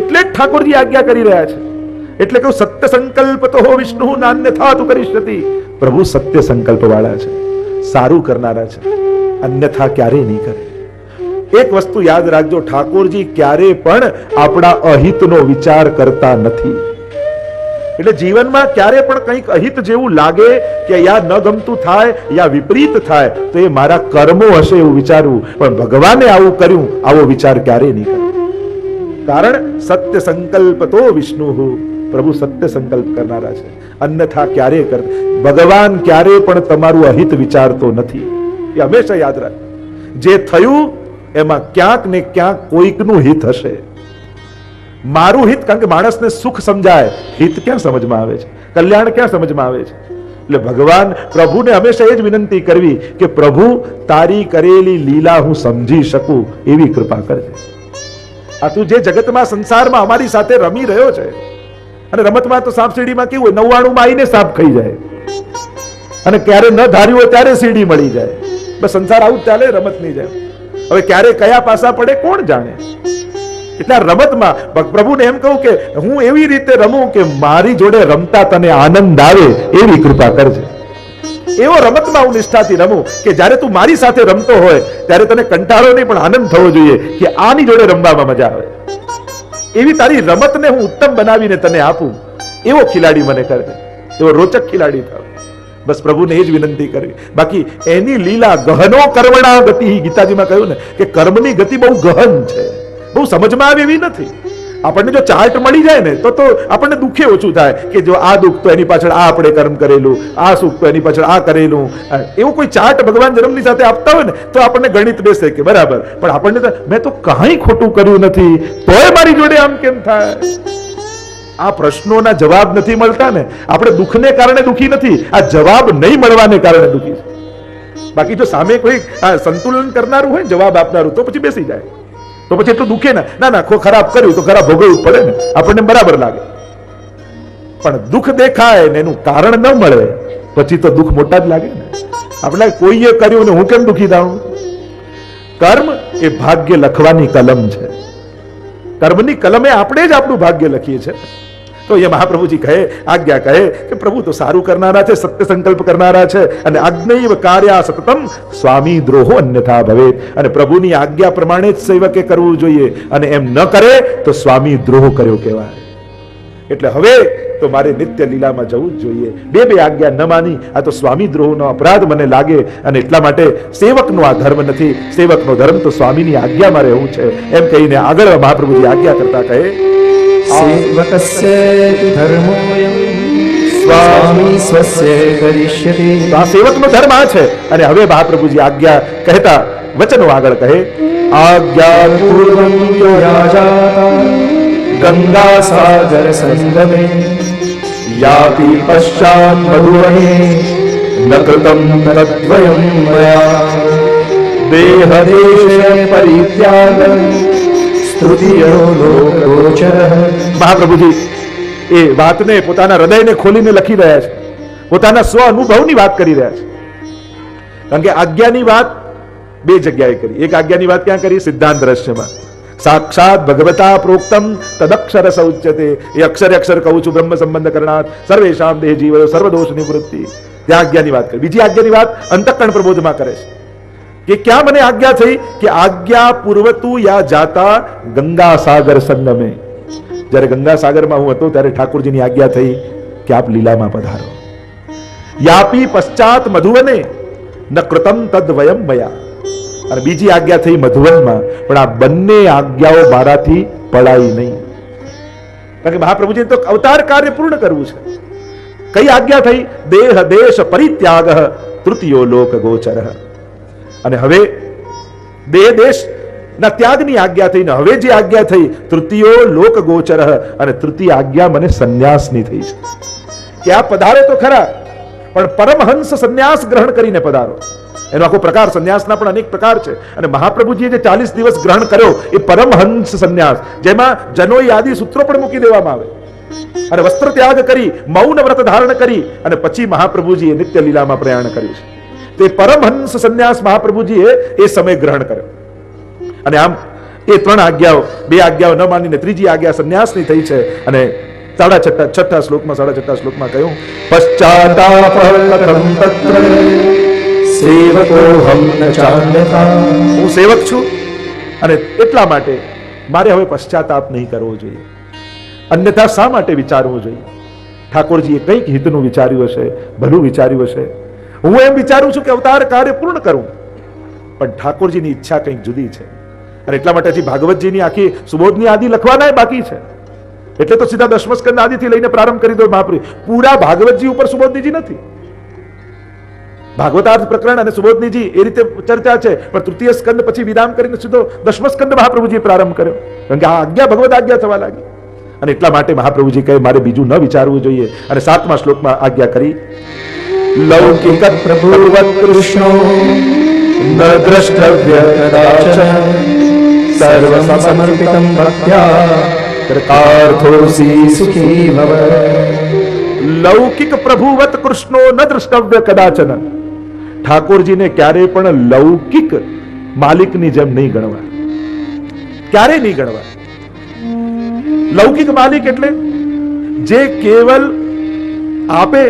એટલે જ ઠાકોરજી આજ્ઞા કરી રહ્યા છે. એટલે કહું સત્ય સંકલ્પ તો વિષ્ણુ નાન્યથા તુ કરિષ્યતિ. પ્રભુ સત્ય સંકલ્પ વાળા છે, સારું કરનારા છે, અન્યથા ક્યારેય નહીં કરે. એક વસ્તુ યાદ રાખજો, ઠાકોરજી ક્યારે પણ આપણા અહિતનો વિચાર કરતા નથી. એટલે જીવનમાં ક્યારે પણ કંઈક અહિત જેવું લાગે કે યા ન ગમતું થાય યા વિપરીત થાય તો એ મારા કર્મો હશે એવું વિચારવું, પણ ભગવાને આવું કર્યું આવો વિચાર ક્યારેય નહીં કરે. કારણ સત્ય સંકલ્પ તો વિષ્ણુ, પ્રભુ સત્ય સંકલ્પ કરનારા છે, અન્યથા ક્યારેય કર. ભગવાન ક્યારે પણ તમારું અહિત વિચારતો નથી, એ હંમેશા યાદ રાખ. જે થયું એમાં ક્યાંક ને ક્યાંક કોઈકનું હિત હશે. મારું હિત, કારણ કે માણસને સુખ સમજાય, હિત ક્યાં સમજમાં આવે છે, કલ્યાણ ક્યાં સમજમાં આવે છે? એટલે ભગવાન પ્રભુને હંમેશા એ જ વિનંતી કરવી કે પ્રભુ તારી કરેલી લીલા હું સમજી શકું એવી કૃપા કરજે. આ તું જે જગતમાં સંસારમાં અમારી સાથે રમી રહ્યો છે, અને રમતમાં તો સાપ સીડીમાં કેવું હોય, 99 માં આવીને સાપ ખાઈ જાય અને ક્યારે ન ધાર્યું હોય ત્યારે સીડી મળી જાય. બસ સંસાર આવું જ ચાલે રમતની જેમ. હવે ક્યારે કયા પાસા પડે કોણ જાણે. એટલે રમતમાં પ્રભુને એમ કહું કે હું એવી રીતે રમું કે મારી જોડે રમતા તને આનંદ આવે એવી કૃપા કરજે. એવો રમતમાં હું નિષ્ઠાથી રમું કે જ્યારે તું મારી સાથે રમતો હોય ત્યારે તને કંટાળો નહીં પણ આનંદ થવો જોઈએ કે આની જોડે રમવામાં મજા આવે. એવી તારી રમતને હું ઉત્તમ બનાવીને તને આપું, એવો ખિલાડી મને કરજે, એવો રોચક ખિલાડી થાવ. બસ પ્રભુને એ જ વિનંતી કરવી. બાકી એની લીલા ગહનો કર્મણા ગતિ, ગીતાજીમાં કહ્યું ને કે કર્મની ગતિ બહુ ગહન છે, બહુ સમજમાં આવે એવી નથી. આપણને જો ચાર્ટ મળી જાય ને તો આપણને દુઃખે ઓછું થાય કે જો આ દુઃખ તો એની પાછળ આ આપણે કર્મ કરેલું, આ સુખ તો એની પાછળ આ કરેલું. એવું કોઈ ચાર્ટ ભગવાન જન્મની સાથે આપતા હોય ને તો આપણને ગણિત બેસે કે બરાબર, પણ આપણને તો મેં તો કાંઈ ખોટું કર્યું નથી તોય મારી જોડે આમ કેમ થાય. આ પ્રશ્નોના જવાબ નથી મળતા ને, આપણે દુઃખને કારણે દુઃખી નથી, આ જવાબ નહીં મળવાને કારણે દુઃખી છે. બાકી જો સામે કોઈ સંતુલન કરનારું હોય, જવાબ આપનારું, તો પછી બેસી જાય, તો પછી એટલું દુઃખે ના ખરાબ કર્યું તો ખરાબ ભોગવવું પડે ને, આપણને બરાબર લાગે. પણ દુઃખ દેખાય ને એનું કારણ ન મળે પછી તો દુઃખ મોટા જ લાગે ને. આપણે કોઈએ કર્યું ને હું કેમ દુઃખી થાઉં? કર્મ એ ભાગ્ય લખવાની કલમ છે. કર્મની કલમે આપણે જ આપણું ભાગ્ય લખીએ છીએ. તો એ મહાપ્રભુજી કહે, આજ્ઞા કહે કે પ્રભુ તો સારું કરનારા છે, સત્ય સંકલ્પ કરનારા છે, અને આજ્ઞૈવ કાર્યા સતતમ સ્વામી દ્રોહો અન્યથા ભવેત. અને પ્રભુની આજ્ઞા પ્રમાણે જ સેવકે કરવું જોઈએ, અને એમ ન કરે તો સ્વામી દ્રોહ કર્યો કહેવાય. એટલે હવે તો મારે નિત્ય લીલામાં જવું જ જોઈએ. બે આજ્ઞા ન માની આ તો સ્વામી દ્રોહનો અપરાધ મને લાગે, અને એટલા માટે સેવકનો આ ધર્મ નથી, સેવકનો ધર્મ તો સ્વામીની આજ્ઞામાં રહેવું છે. એમ કહીને આગળ મહાપ્રભુજી આજ્ઞા કરતા કહે, સેવકસ્ય ધર્મોયમ સ્વામી સ્વસ્ય કરિષ્યતિ. તો આ સેવકનો ધર્મ આ છે. અને હવે મહાપ્રભુજી આજ્ઞા કહેતા વચનો આગળ કહે, આજ્ઞા પૂર્વં યાજાતા ગંગા સાગર સંગમે યાતિ પશ્ચાત મધુવને ન કૃતમ તદ્વયમ મયા દેહ દેશ પરિત્યાગ સ્તુતિયો લોકગોચર. મહાપ્રભુજી એ વાતને પોતાના હૃદયને ખોલીને લખી રહ્યા છે, પોતાના સ્વ અનુભવની વાત કરી રહ્યા છે. કારણ કે આજ્ઞાની વાત બે જગ્યાએ કરી. એક આજ્ઞાની વાત ક્યાં કરી? સિદ્ધાંત રહસ્યમાં. સાક્ષાત ભગવતા પ્રોક્તમ તદક્ષર સૌચ્યતે. એ અક્ષરે અક્ષર કહું છું, બ્રહ્મ સંબંધ કરણાત સર્વેશામ દેહ જીવ સર્વદોષ નિવૃત્તિ. ત્યાં આજ્ઞાની વાત કરી. બીજી આજ્ઞાની વાત અંતઃકરણ પ્રબોધમાં કરે છે કે ક્યાં મને આજ્ઞા થઈ કે આજ્ઞા પૂર્વતુ યા જાતા ગંગા સાગર સંગમે. જ્યારે ગંગા સાગરમાં હું હતો ત્યારે ઠાકોરજીની આજ્ઞા થઈ કે આપ લીલામાં પધારો. યાપી પશ્ચાત મધુવને ન કૃતમ તદ્વયમ મયા. અને બીજી આજ્ઞા થઈ મધુવનમાં, પણ આ બંને આજ્ઞાઓ મારાથી પડાઈ નહીં. કારણ કે મહાપ્રભુજી તો અવતાર કાર્ય પૂર્ણ કરવું છે. કઈ આજ્ઞા થઈ? દેહ દેશ પરિત્યાગ તૃતીયો લોક ગોચર. અને હવે દેહ દેશ ના ત્યાગની આજ્ઞા થઈ ને હવે જે આજ્ઞા થઈ તૃતીયો લોક ગોચર. અને તૃતીય આજ્ઞા મને સંન્યાસની થઈ છે કે આ પધારો તો ખરા, પણ પરમહંસ સંન્યાસ ગ્રહણ કરીને પધારો. એનો આખો પ્રકાર, સંન્યાસના પણ અનેક પ્રકાર છે. અને મહાપ્રભુજીએ જે 40 દિવસ ગ્રહણ કર્યો એ પરમહંસ સંન્યાસ, જેમાં જનોઈ આદિ સૂત્રો પણ મૂકી દેવામાં આવે, અને વસ્ત્ર ત્યાગ કરી મૌન વ્રત ધારણ કરી અને પછી મહાપ્રભુજીએ નિત્ય લીલામાં પ્રયાણ કર્યું છે. તે પરમહંસ સંન્યાસ મહાપ્રભુજીએ એ સમય ગ્રહણ કર્યો. અને આમ એ ત્રણ આજ્ઞાઓ, બે આજ્ઞાઓ ન માનીને ત્રીજી આજ્ઞા સંન્યાસની થઈ છે. અને છઠ્ઠા શ્લોકમાં કહ્યું, પશ્ચાતાપકૃતં તત્ર સેવકોહમ ન ચાન્યથા. હું સેવક છું અને એટલા માટે મારે હવે પશ્ચાતાપ નહીં કરવો જોઈએ. અન્યથા શા માટે વિચારવું જોઈએ? ઠાકોરજીએ કંઈક હિતનું વિચાર્યું હશે, ભલું વિચાર્યું હશે. હું એમ વિચારું છું કે અવતાર કાર્ય પૂર્ણ કરું, પણ ઠાકોરજીની ઈચ્છા કંઈક જુદી છે. અને એટલા માટે હજી ભાગવતજીની આખી સુબોધની આદિ લખવાના બાકી છે. એટલે તો સીધા દશમ સ્કંદ આદિથી લઈને પ્રારંભ કરી દો મહાપ્રભુ. પૂરા ભાગવતજી ઉપર સુબોધનીજી નથી. ભાગવતાર્થ પ્રકરણ અને સુબોધનીજી એ રીતે ચર્ચા છે, પણ તૃતીય સ્કંદ પછી વિરામ કરીને સીધો દશમ સ્કંદ મહાપ્રભુજીએ પ્રારંભ કર્યો. કારણ કે આ આજ્ઞા ભગવત આજ્ઞા થવા લાગી. અને એટલા માટે મહાપ્રભુજી કહે મારે બીજું ન વિચારવું જોઈએ. અને 7મા શ્લોકમાં આજ્ઞા કરી, લૌકિક પ્રભુવત કૃષ્ણો ન દ્રષ્ટવ્ય કદાચન સર્વં સમર્પિતં ભક્ત્યા કૃતાર્થોસી સુખી ભવ. લૌકિક પ્રભુવત કૃષ્ણો ન દ્રષ્ટવ્ય કદાચન. ઠાકોરજીને ક્યારે પણ લૌકિક માલિકની જેમ નહીં ગણવા, ક્યારે નહીં ગણવા. લૌકિક માલિક એટલે જે કેવલ આપે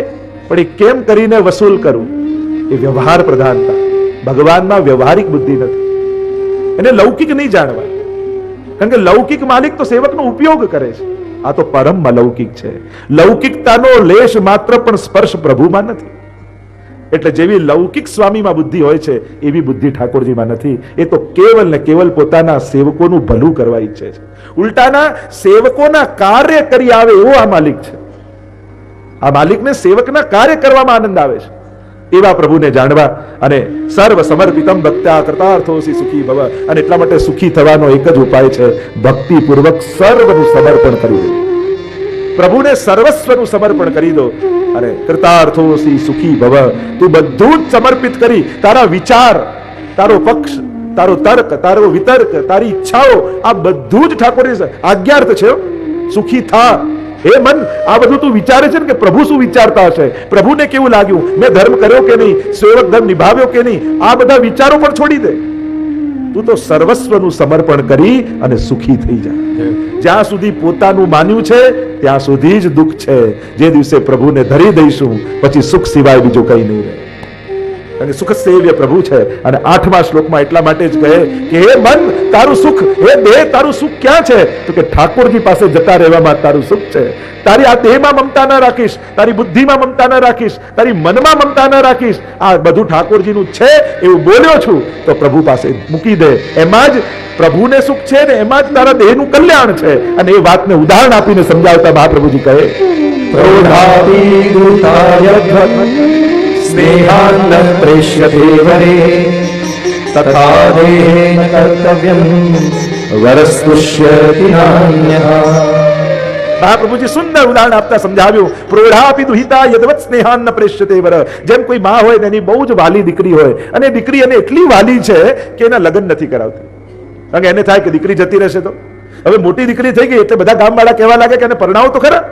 પણ એ કેમ કરીને વસૂલ કરવું, એ વ્યવહાર પ્રધાનતા. ભગવાનમાં વ્યવહારિક બુદ્ધિ નથી, એને લૌકિક નહીં જાણવા. કારણ કે લૌકિક માલિક તો સેવકનો ઉપયોગ કરે છે. આ તો પરમ અલૌકિક છે. લૌકિકતાનો લેશ માત્ર પણ સ્પર્શ પ્રભુમાં નથી. એટલે જેવી લૌકિક સ્વામીમાં બુદ્ધિ હોય છે એવી બુદ્ધિ ઠાકોરજીમાં નથી. એ તો કેવલ ને કેવલ પોતાના સેવકોનું ભલું કરવા ઈચ્છે છે. ઉલટાના સેવકોના કાર્ય કરી આવે એવો આ માલિક છે. આ માલિકને સેવકના કાર્ય કરવામાં આનંદ આવે છે. એવા પ્રભુને જાણવા અને સર્વ સમર્પિતમ ભક્ત્યા કૃતાર્થોસી સુખી ભવ. અને એટલા માટે સુખી થવાનો એક જ ઉપાય છે, ભક્તિપૂર્વક સર્વનું સમર્પણ કરી દેવું. પ્રભુને સર્વસ્વનું સમર્પણ કરી દો અને કૃતાર્થોસી સુખી ભવ. તું બધું જ સમર્પિત કરી, તારા વિચાર, તારો પક્ષ, તારો તર્ક, તારો વિતર્ક, તારી ઈચ્છાઓ, આ બધું જ ઠાકોરની આજ્ઞાર્થ છે. સુખી થા. હે મન, આ બધું તું વિચારે છે ને કે પ્રભુ શું વિચારતા હશે, પ્રભુને કેવું લાગ્યું, મેં ધર્મ કર્યો કે નહીં, સેવક ધર્મ નિભાવ્યો કે નહીં, આ બધા વિચારો પણ છોડી દે. તું તો સર્વસ્વનું સમર્પણ કરી અને સુખી થઈ જા. જ્યાં સુધી પોતાનું માન્યું છે ત્યાં સુધી જ દુઃખ છે. જે દિવસે પ્રભુને ધરી દઈશું પછી સુખ સિવાય બીજું કઈ નહીં રહે. અને સુખ સેવ્ય પ્રભુ છે. અને 8મા શ્લોકમાં એટલા માટે જ કહે કે હે મન, તારું સુખ, હે દેહ, તારું સુખ ક્યાં છે? તો કે ઠાકોરજી પાસે જતા રહેવામાં તારું સુખ છે. તારી આ દેહમાં મમતા ના રાખીશ, તારી બુદ્ધિમાં મમતા ના રાખીશ, તારી મનમાં મમતા ના રાખીશ. આ બધું ઠાકોરજીનું છે એવું બોલ્યો છું તો પ્રભુ પાસે મૂકી દે. એમાં જ પ્રભુને સુખ છે ને એમાં જ તારા દેહનું કલ્યાણ છે. અને એ વાતને ઉદાહરણ આપીને સમજાવતા મહાપ્રભુજી કહે, સ્નેહાન્ન પ્રેષ્યતે વરે તથા દેહેન કર્તવ્યમ વરસ્તુષ્યતિ નાન્યઃ. મહાપ્રભુજી સુંદર ઉદાહરણ આપતા સમજાવ્યું, પ્રોઢાપી દુહિતા યદવત સ્નેહાન્ન પ્રેષ્યતે વર. જેમ કોઈ માં હોય ને એની બહુ જ વાલી દીકરી હોય અને દીકરી એને એટલી વાલી છે કે એના લગ્ન નથી કરાવતી. કારણ કે એને થાય કે દીકરી જતી રહેશે તો. હવે મોટી દીકરી થઈ ગઈ એટલે બધા ગામવાળા કહેવા લાગે કે એને પરણાવો તો ખરા.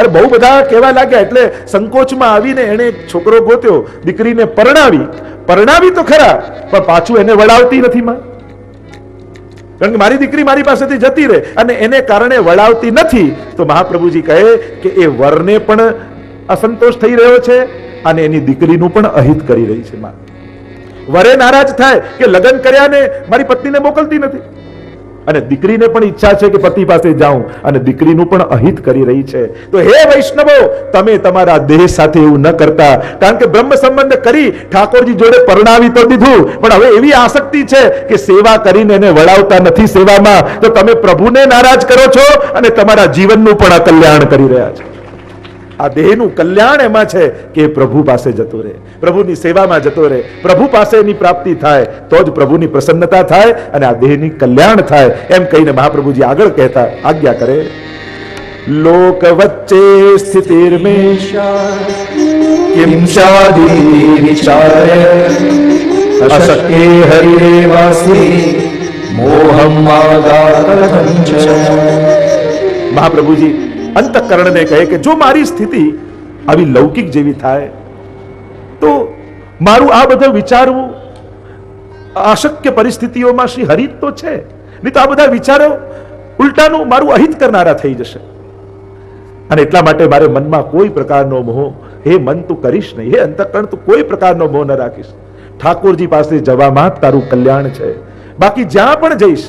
અરે બહુ બધા કહેવા લાગ્યા એટલે સંકોચમાં આવીને એને એક છોકરો ગોત્યો, દીકરીને પરણાવી તો ખરા પણ પાછું એને વળાવતી નથી માં. કારણ કે મારી દીકરી મારી પાસેથી જતી રહે અને એને કારણે વળાવતી નથી. તો મહાપ્રભુજી કહે કે એ વરને પણ અસંતોષ થઈ રહ્યો છે અને એની દીકરીનું પણ અહિત કરી રહી છે માં. વરે નારાજ થાય કે લગ્ન કર્યા ને મારી પત્નીને મોકલતી નથી, અને દીકરીને પણ ઈચ્છા છે કે પતિ પાસે જાઉં, અને દીકરીનું પણ અહિત કરી રહી છે. તો હે વૈષ્ણવો, તમે તમારા દેહ સાથે એવું ન કરતા. કારણ કે બ્રહ્મ સંબંધ કરી ઠાકોરજી જોડે પરણાવી તો દીધું, પણ હવે એવી આસક્તિ છે કે સેવા કરીને એને વળાવતા નથી સેવામાં. તો તમે પ્રભુને નારાજ કરો છો અને તમારા જીવનનું પણ અકલ્યાણ કરી રહ્યા છો. આ દેહનું કલ્યાણ એમાં છે કે પ્રભુ પાસે જતો રહે, પ્રભુની સેવામાં જતો રહે, પ્રભુ પાસે એની પ્રાપ્તિ થાય તો જ પ્રભુની પ્રસન્નતા થાય અને આ દેહની કલ્યાણ થાય. એમ કહીને મહાપ્રભુજી આગળ કહેતા આજ્ઞા કરે, લોક વચ્ચે સ્થિતિર્મેષા કિમ શાદી વિચાર્ય અશક્ય હરિરેવાસી મોહમ માદાતંચ. મહાપ્રભુજી અંતઃકરણને કહે કે જો મારી સ્થિતિ આવી લૌકિક જેવી થાય તો મારું આ બધું વિચારવું અશક્ય પરિસ્થિતિઓમાં શ્રી હરિ તો છે, નહીં તો આ બધા વિચારો ઉલટાનું મારું અહિત કરનારા થઈ જશે. અને એટલા માટે મારે મનમાં કોઈ પ્રકારનો મોહ, હે મન તું કરીશ નહીં, હે અંતઃકરણ તું કોઈ પ્રકારનો મોહ ન રાખીશ. ઠાકોરજી પાસે જવામાં જ તારું કલ્યાણ છે. બાકી જ્યાં પણ જઈશ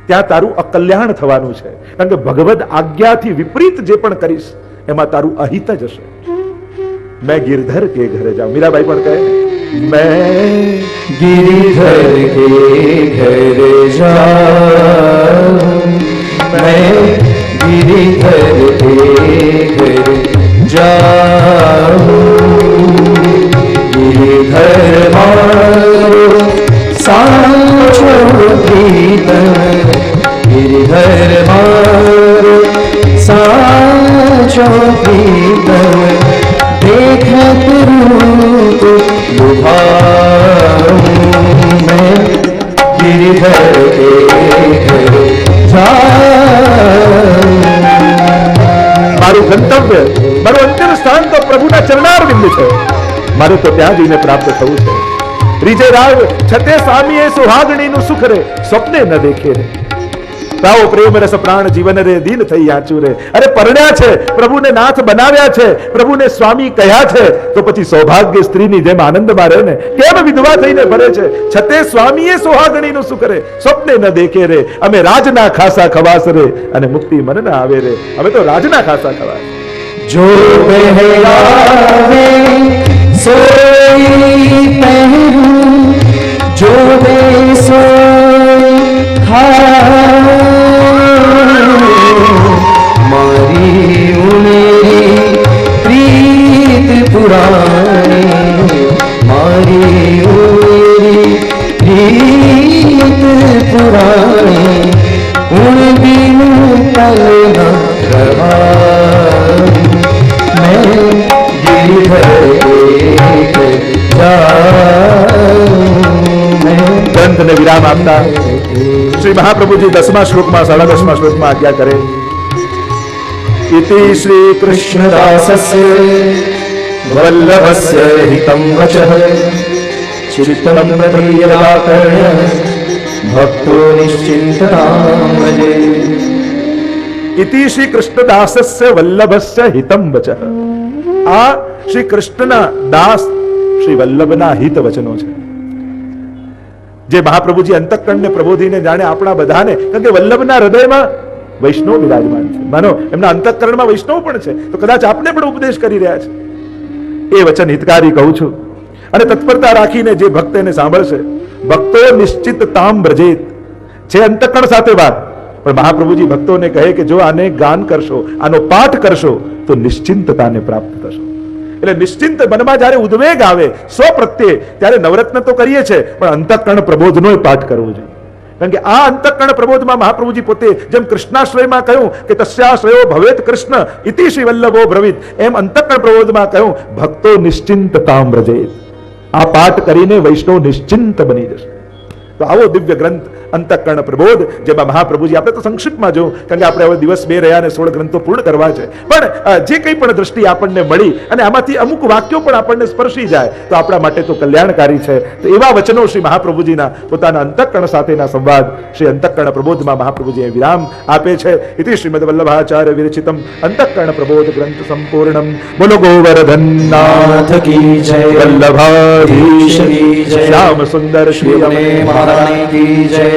ત્યાં તારું અકલ્યાણ થવાનું છે. કારણ કે ભગવદ આજ્ઞાથી વિપરીત જે પણ કરીશ એમાં તારું અહિત જ હશે. મેં ગિરધર કે ઘરે જાઉં, મીરાબાઈ પણ કહે, मैं गिरिधर के घर जाऊं, मैं गिरिधर के घर जाऊं, गिरिधर मारो साचो प्रीतम, गिरिधर मारो साचो प्रीतम, देखत रूप लुभाऊं, मैं गिरिधर के घर जाऊं. મારું ગંતવ્ય, મારું અંતિમ સ્થાન તો પ્રભુના ચરણારવિંદ છે. મારે તો ત્યાં જઈને પ્રાપ્ત થવું છે. રીજે રાગ છતે સામીએ સુહાગણીનું સુખ રે, સ્વપ્ને ન દેખે રે. તાવો પ્રેમ રસ પ્રાણ જીવન રે દીન થઈ આચું રે. અરે પરણ્યા છે, પ્રભુને નાથ બનાવ્યા છે, પ્રભુને સ્વામી કહ્યા છે, તો પછી સૌભાગ્ય સ્ત્રીની જેમ આનંદમાં રહે ને. કેમ વિધવા થઈને ફરે છે? છતે સ્વામીએ સોહાગણીનું શું કરે? સ્વપ્ને ન દેખે રે, અમે રાજના ખાસા ખવાસ રે, અને મુક્તિ મન ના આવે રે. અમે તો રાજના ખાસા ખવાસ. जो बहलावे सोई पहरू, जो दे सोई खाए, मारी उमेरी प्रीत पुरानी, मारी उमेरी प्रीत पुरानी, उन बिनु पल न रहा, मैं गिरधर एक जाऊं, मैं ગ્રંથને વિરામ આપતા શ્રી મહાપ્રભુજી 10મા શ્લોકમાં 10.5મા શ્લોકમાં આજ્ઞા કરે. ઇતિ શ્રી કૃષ્ણ कृष्णदासस्य वल्लभस्य हितं वचः चित्तं प्रियदाकर्ण्य भक्तो निश्चिन्ततां भजे. ઇતિ શ્રી કૃષ્ણદાસસ્ય વલ્લભસ્ય હિતમ વચઃ. આ શ્રી કૃષ્ણના દાસ શ્રી વલ્લભના હિત વચનો છે, જે મહાપ્રભુજી અંતઃકરણને પ્રબોધીને જાણે આપણા બધાને, કારણ કે વલ્લભના હૃદયમાં વૈષ્ણવ બિરાજમાન છે. માનો એમના અંતઃકરણમાં વૈષ્ણવ પણ છે, તો કદાચ આપને પણ ઉપદેશ કરી રહ્યા છે. એ વચન હિતકારી કહું છું, અને તત્પરતા રાખીને જે ભક્ત એને સાંભળશે, ભક્તો નિશ્ચિત તામ બ્રજેત છે અંતઃકરણ સાથે વાત. પણ મહાપ્રભુજી ભક્તોને કહે કે જો આને ગાન કરશો, આનો પાઠ કરશો, તો નિશ્ચિંતતાને પ્રાપ્ત થશો. એટલે નિશ્ચિંત મનમાં જ્યારે ઉદ્વેગ આવે સ્વ પ્રત્યે, ત્યારે નવરત્ન તો કરીએ છીએ, પણ અંતઃકરણ પ્રબોધનો પાઠ કરવો જોઈએ. કારણ કે આ અંતઃકરણ પ્રબોધમાં મહાપ્રભુજી પોતે જેમ કૃષ્ણાશ્રયમાં કહ્યું કે તસ્યાશ્રયો ભવેત કૃષ્ણ ઇતિ શ્રી વલ્લભો બ્રવીત, એમ અંતઃકરણ પ્રબોધમાં કહ્યું ભક્તો નિશ્ચિંતતામ વ્રજેત. આ પાઠ કરીને વૈષ્ણવ નિશ્ચિંત બની જશે. તો આવો દિવ્ય ગ્રંથ અંતઃકરણ પ્રબોધ, જેમાં મહાપ્રભુજી, આપણે તો સંક્ષિપ્તમાં જોયું, કારણ કે આપણે હવે દિવસ 2 રહ્યા અને 16 ગ્રંથો પૂર્ણ કરવા છે, પણ જે કંઈ પણ દ્રષ્ટિ આપણને મળી અને આમાંથી અમુક વાક્યો પણ આપણને સ્પર્શી જાય તો આપણા માટે તો કલ્યાણકારી છે. તો એવા વચનો શ્રી મહાપ્રભુજીના પોતાના અંતઃકરણ સાથેના સંવાદ શ્રી અંતઃકરણ પ્રબોધમાં મહાપ્રભુજીએ વિરામ આપે છે. ઇતિ શ્રીમદ વલ્લભાચાર્ય વિરચિતમ અંતઃકરણ પ્રબોધ ગ્રંથ સંપૂર્ણમ. બોલો ગોવર્ધન નાથ કી જય, વલ્લભાધીશ કી જય, શ્યામ સુંદર શ્રી महारानी की जय.